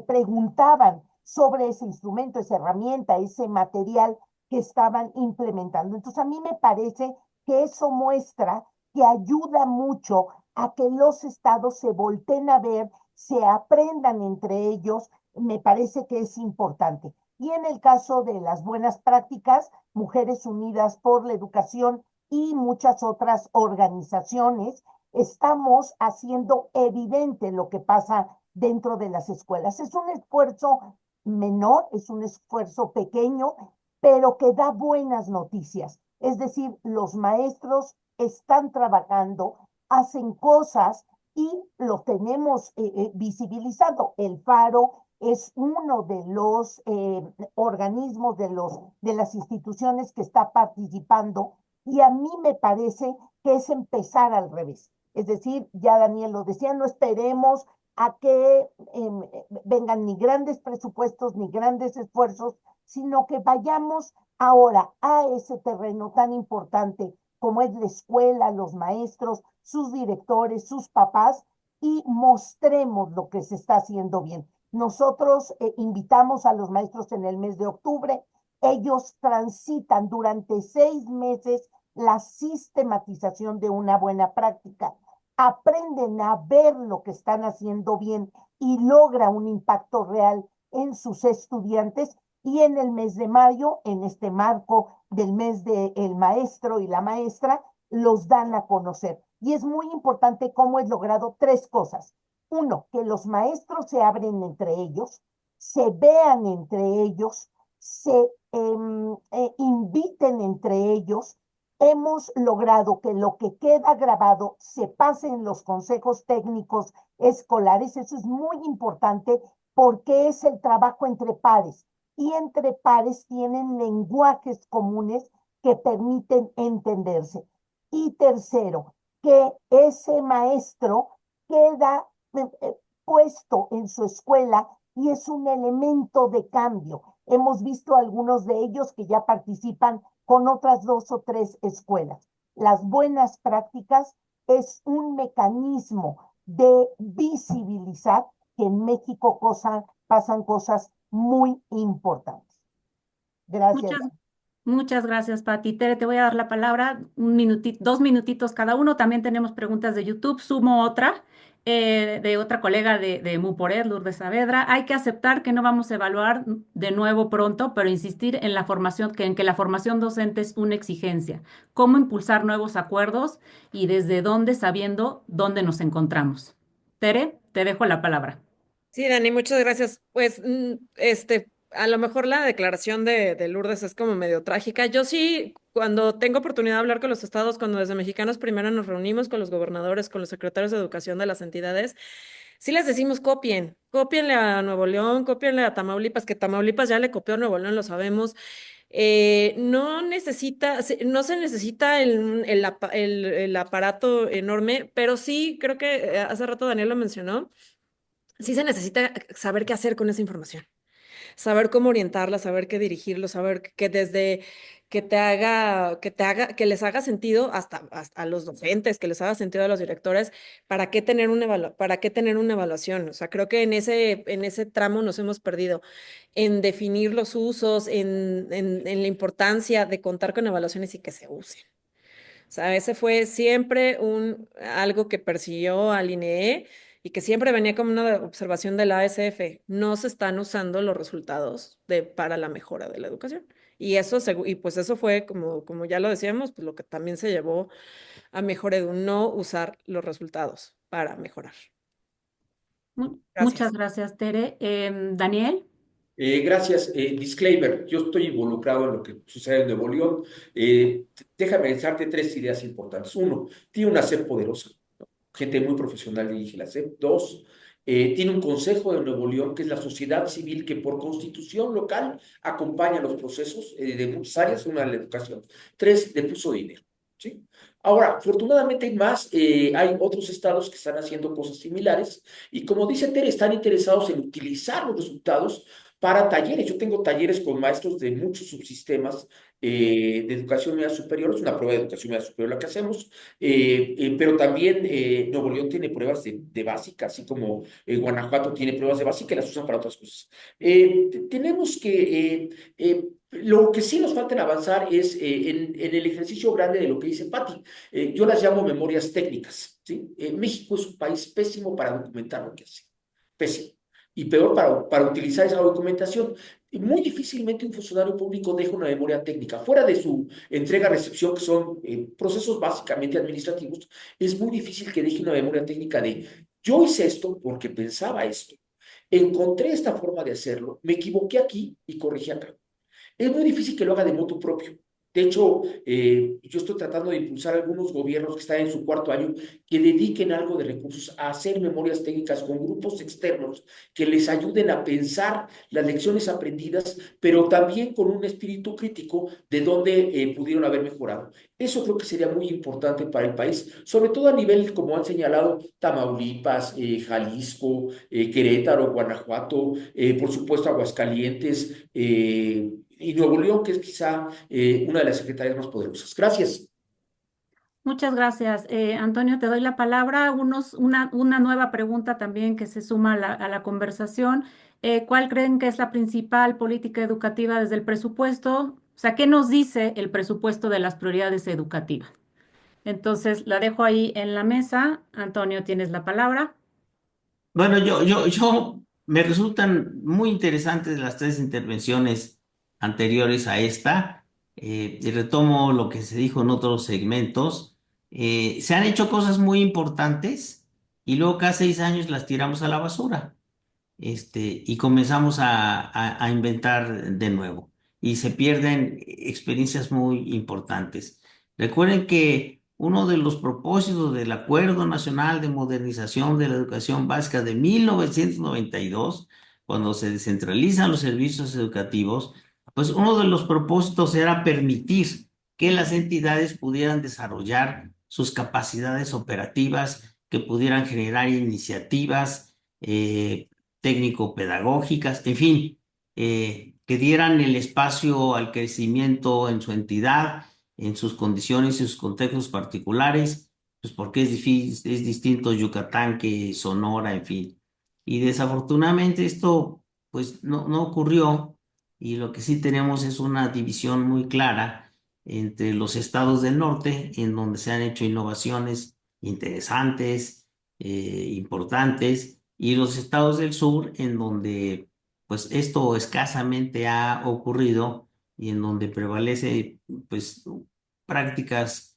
preguntaban sobre ese instrumento, esa herramienta, ese material que estaban implementando. Entonces a mí me parece que eso muestra que ayuda mucho a que los estados se volteen a ver se aprendan entre ellos, me parece que es importante. Y en el caso de las buenas prácticas, Mujeres Unidas por la Educación y muchas otras organizaciones, estamos haciendo evidente lo que pasa dentro de las escuelas. Es un esfuerzo menor, es un esfuerzo pequeño, pero que da buenas noticias. Es decir, los maestros están trabajando, hacen cosas y lo tenemos visibilizado. El Faro es uno de los organismos, de las instituciones que está participando, y a mí me parece que es empezar al revés. Es decir, ya Daniel lo decía, no esperemos a que vengan ni grandes presupuestos ni grandes esfuerzos, sino que vayamos ahora a ese terreno tan importante como es la escuela, los maestros, sus directores, sus papás, y mostremos lo que se está haciendo bien. Nosotros invitamos a los maestros en el mes de octubre. Ellos transitan durante 6 meses la sistematización de una buena práctica, aprenden a ver lo que están haciendo bien y logra un impacto real en sus estudiantes. Y en el mes de mayo, en este marco del mes del maestro y la maestra, los dan a conocer. Y es muy importante cómo es logrado 3 cosas. Uno, que los maestros se abren entre ellos, se vean entre ellos, se inviten entre ellos. Hemos logrado que lo que queda grabado se pase en los consejos técnicos escolares. Eso es muy importante porque es el trabajo entre pares, y entre pares tienen lenguajes comunes que permiten entenderse. Y tercero, que ese maestro queda puesto en su escuela y es un elemento de cambio. Hemos visto algunos de ellos que ya participan con otras 2 o 3 escuelas. Las buenas prácticas es un mecanismo de visibilizar que en México pasan cosas muy importantes. Gracias. Muchas gracias, Pati. Tere, te voy a dar la palabra, 2 minutitos cada uno. También tenemos preguntas de YouTube. Sumo otra de otra colega de Mupored, Lourdes Saavedra. Hay que aceptar que no vamos a evaluar de nuevo pronto, pero insistir en la formación, en que la formación docente es una exigencia. ¿Cómo impulsar nuevos acuerdos y desde dónde, sabiendo dónde nos encontramos? Tere, te dejo la palabra. Sí, Dani, muchas gracias. Pues, a lo mejor la declaración de Lourdes es como medio trágica. Yo sí, cuando tengo oportunidad de hablar con los estados, cuando desde Mexicanos Primero nos reunimos con los gobernadores, con los secretarios de educación de las entidades, sí les decimos cópienle a Nuevo León, cópienle a Tamaulipas, que Tamaulipas ya le copió a Nuevo León, lo sabemos. No se necesita el aparato enorme, pero sí, creo que hace rato Daniel lo mencionó, sí se necesita saber qué hacer con esa información, saber cómo orientarla, saber qué dirigirlo, saber que desde que les haga sentido hasta a los docentes, que les haga sentido a los directores, para qué tener una evaluación. O sea, creo que en ese tramo nos hemos perdido en definir los usos, en la importancia de contar con evaluaciones y que se usen. O sea, ese fue siempre algo que persiguió al INEE y que siempre venía como una observación de la ASF. No se están usando los resultados para la mejora de la educación. Y pues eso fue, como ya lo decíamos, pues lo que también se llevó a Mejor Edu, no usar los resultados para mejorar. Muchas Gracias. gracias, Tere. Daniel. Gracias. Disclaimer, yo estoy involucrado en lo que sucede en Nuevo León. Déjame pensarte 3 ideas importantes. Uno, tiene una SEP poderosa, ¿no? Gente muy profesional dirige la SEP. Dos, tiene un consejo de Nuevo León, que es la sociedad civil que por constitución local acompaña los procesos de muchas áreas, una de la educación. Tres, le puso dinero, ¿sí? Ahora, afortunadamente hay otros estados que están haciendo cosas similares y como dice Tere, están interesados en utilizar los resultados para talleres. Yo tengo talleres con maestros de muchos subsistemas de educación media superior. Es una prueba de educación media superior la que hacemos, pero también Nuevo León tiene pruebas de básica, así como Guanajuato tiene pruebas de básica y las usan para otras cosas. Tenemos que... lo que sí nos falta en avanzar es en el ejercicio grande de lo que dice Patti. Yo las llamo memorias técnicas, ¿sí? México es un país pésimo para documentar lo que hace. pésimo. Y peor para utilizar esa documentación. Y muy difícilmente un funcionario público deja una memoria técnica. Fuera de su entrega-recepción, que son procesos básicamente administrativos, es muy difícil que deje una memoria técnica de yo hice esto porque pensaba esto. Encontré esta forma de hacerlo, me equivoqué aquí y corregí acá. Es muy difícil que lo haga de motu propio. De hecho, yo estoy tratando de impulsar a algunos gobiernos que están en su cuarto año que dediquen algo de recursos a hacer memorias técnicas con grupos externos que les ayuden a pensar las lecciones aprendidas, pero también con un espíritu crítico de dónde pudieron haber mejorado. Eso creo que sería muy importante para el país, sobre todo a nivel, como han señalado, Tamaulipas, Jalisco, Querétaro, Guanajuato, por supuesto Aguascalientes, y Nuevo León, que es quizá una de las secretarías más poderosas. Gracias. Muchas gracias. Antonio, te doy la palabra. Una nueva pregunta también que se suma a la conversación. ¿Cuál creen que es la principal política educativa desde el presupuesto? O sea, ¿qué nos dice el presupuesto de las prioridades educativas? Entonces, la dejo ahí en la mesa. Antonio, tienes la palabra. Bueno, me resultan muy interesantes las tres intervenciones anteriores a esta, y retomo lo que se dijo en otros segmentos. Se han hecho cosas muy importantes y luego cada 6 años las tiramos a la basura, y comenzamos a inventar de nuevo y se pierden experiencias muy importantes. Recuerden que uno de los propósitos del Acuerdo Nacional de Modernización de la Educación Básica de 1992, cuando se descentralizan los servicios educativos, pues uno de los propósitos era permitir que las entidades pudieran desarrollar sus capacidades operativas, que pudieran generar iniciativas, técnico-pedagógicas, en fin, que dieran el espacio al crecimiento en su entidad, en sus condiciones y sus contextos particulares, pues porque es distinto Yucatán que Sonora, en fin. Y desafortunadamente esto pues no ocurrió, y lo que sí tenemos es una división muy clara entre los estados del norte, en donde se han hecho innovaciones interesantes, importantes, y los estados del sur, en donde pues esto escasamente ha ocurrido y en donde prevalece pues prácticas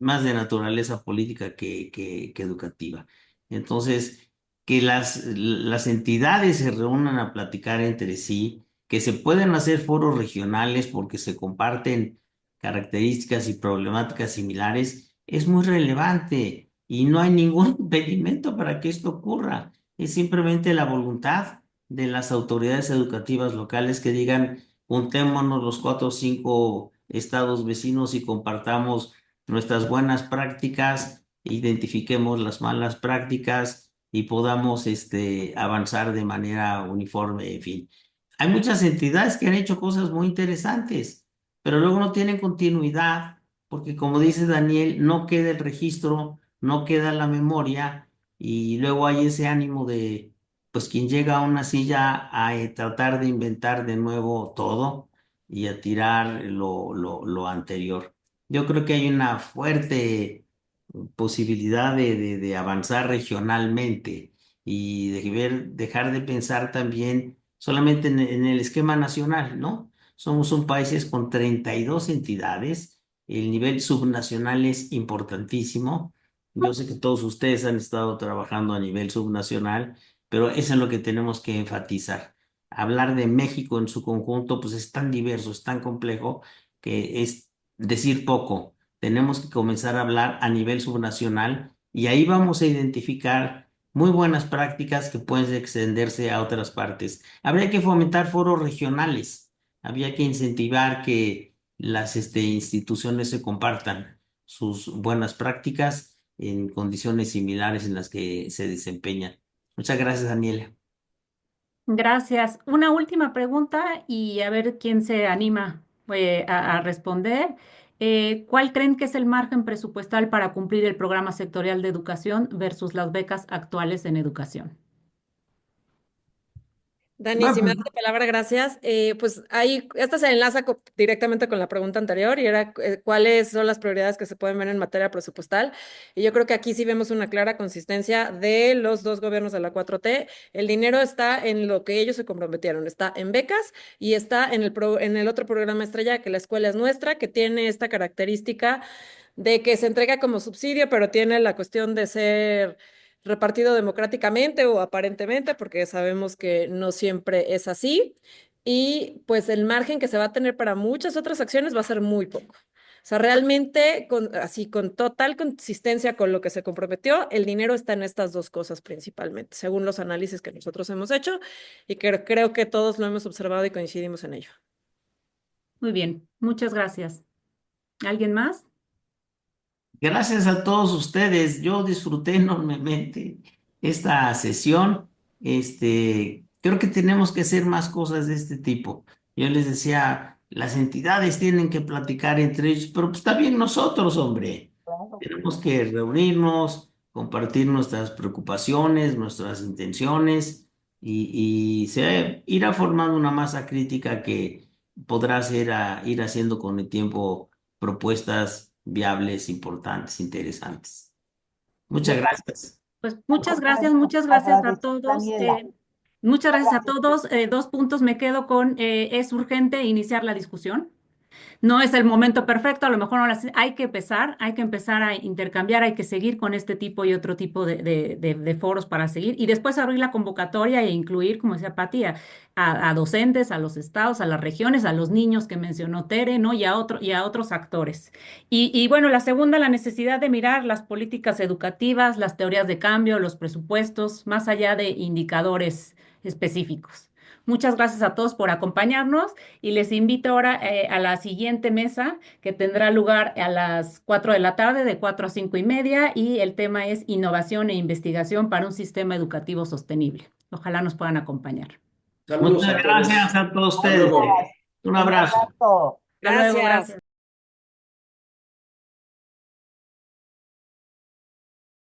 más de naturaleza política que educativa. Entonces, que las entidades se reúnan a platicar entre sí, que se pueden hacer foros regionales porque se comparten características y problemáticas similares, es muy relevante y no hay ningún impedimento para que esto ocurra. Es simplemente la voluntad de las autoridades educativas locales que digan, juntémonos los 4 o 5 estados vecinos y compartamos nuestras buenas prácticas, identifiquemos las malas prácticas y podamos avanzar de manera uniforme, en fin. Hay muchas entidades que han hecho cosas muy interesantes, pero luego no tienen continuidad, porque como dice Daniel, no queda el registro, no queda la memoria, y luego hay ese ánimo de, pues, quien llega a una silla a tratar de inventar de nuevo todo y a tirar lo anterior. Yo creo que hay una fuerte posibilidad de avanzar regionalmente y dejar de pensar también solamente en el esquema nacional, ¿no? Somos un país con 32 entidades, el nivel subnacional es importantísimo. Yo sé que todos ustedes han estado trabajando a nivel subnacional, pero eso es lo que tenemos que enfatizar. Hablar de México en su conjunto, pues es tan diverso, es tan complejo, que es decir poco. Tenemos que comenzar a hablar a nivel subnacional y ahí vamos a identificar muy buenas prácticas que pueden extenderse a otras partes. Habría que fomentar foros regionales, habría que incentivar que las instituciones se compartan sus buenas prácticas en condiciones similares en las que se desempeñan. Muchas gracias, Daniela. Gracias. Una última pregunta y a ver quién se anima a responder. ¿Cuál creen que es el margen presupuestal para cumplir el programa sectorial de educación versus las becas actuales en educación? Dani, Va, si me pues, das la palabra, gracias. Pues ahí, esta se enlaza directamente con la pregunta anterior y era cuáles son las prioridades que se pueden ver en materia presupuestal. Y yo creo que aquí sí vemos una clara consistencia de los dos gobiernos de la 4T. El dinero está en lo que ellos se comprometieron, está en becas y está en el otro programa estrella, que la escuela es nuestra, que tiene esta característica de que se entrega como subsidio, pero tiene la cuestión de ser repartido democráticamente o aparentemente, porque sabemos que no siempre es así. Y pues el margen que se va a tener para muchas otras acciones va a ser muy poco. O sea, realmente, así con total consistencia con lo que se comprometió, el dinero está en estas dos cosas principalmente, según los análisis que nosotros hemos hecho y que creo que todos lo hemos observado y coincidimos en ello. Muy bien, muchas gracias. ¿Alguien más? gracias a todos ustedes. Yo disfruté enormemente esta sesión. Creo que tenemos que hacer más cosas de este tipo. Yo les decía, las entidades tienen que platicar entre ellos, pero pues también nosotros, hombre. Claro. Tenemos que reunirnos, compartir nuestras preocupaciones, nuestras intenciones y se irá formando una masa crítica que podrá ir haciendo con el tiempo propuestas viables, importantes, interesantes. Muchas Muchas, gracias. Pues al contrario, muchas gracias a agradecer, todos. Daniela. Muchas gracias a Agradecer. todos. Dos puntos me quedo con, es urgente iniciar la discusión. No es el momento perfecto, a lo mejor no hay que empezar a intercambiar, hay que seguir con este tipo y otro tipo de foros para seguir y después abrir la convocatoria e incluir, como decía Pati, a docentes, a los estados, a las regiones, a los niños que mencionó Tere, ¿no? Y a otros actores. Y bueno, la segunda, la necesidad de mirar las políticas educativas, las teorías de cambio, los presupuestos, más allá de indicadores específicos. Muchas gracias a todos por acompañarnos y les invito ahora a la siguiente mesa que tendrá lugar a las 4 de la tarde, de 4 a 5 y media, y el tema es innovación e investigación para un sistema educativo sostenible. Ojalá nos puedan acompañar. Saludos Muchas a gracias todos. a todos Hasta ustedes. luego. Gracias. Un Un abrazo. abrazo. Hasta luego, Gracias. gracias.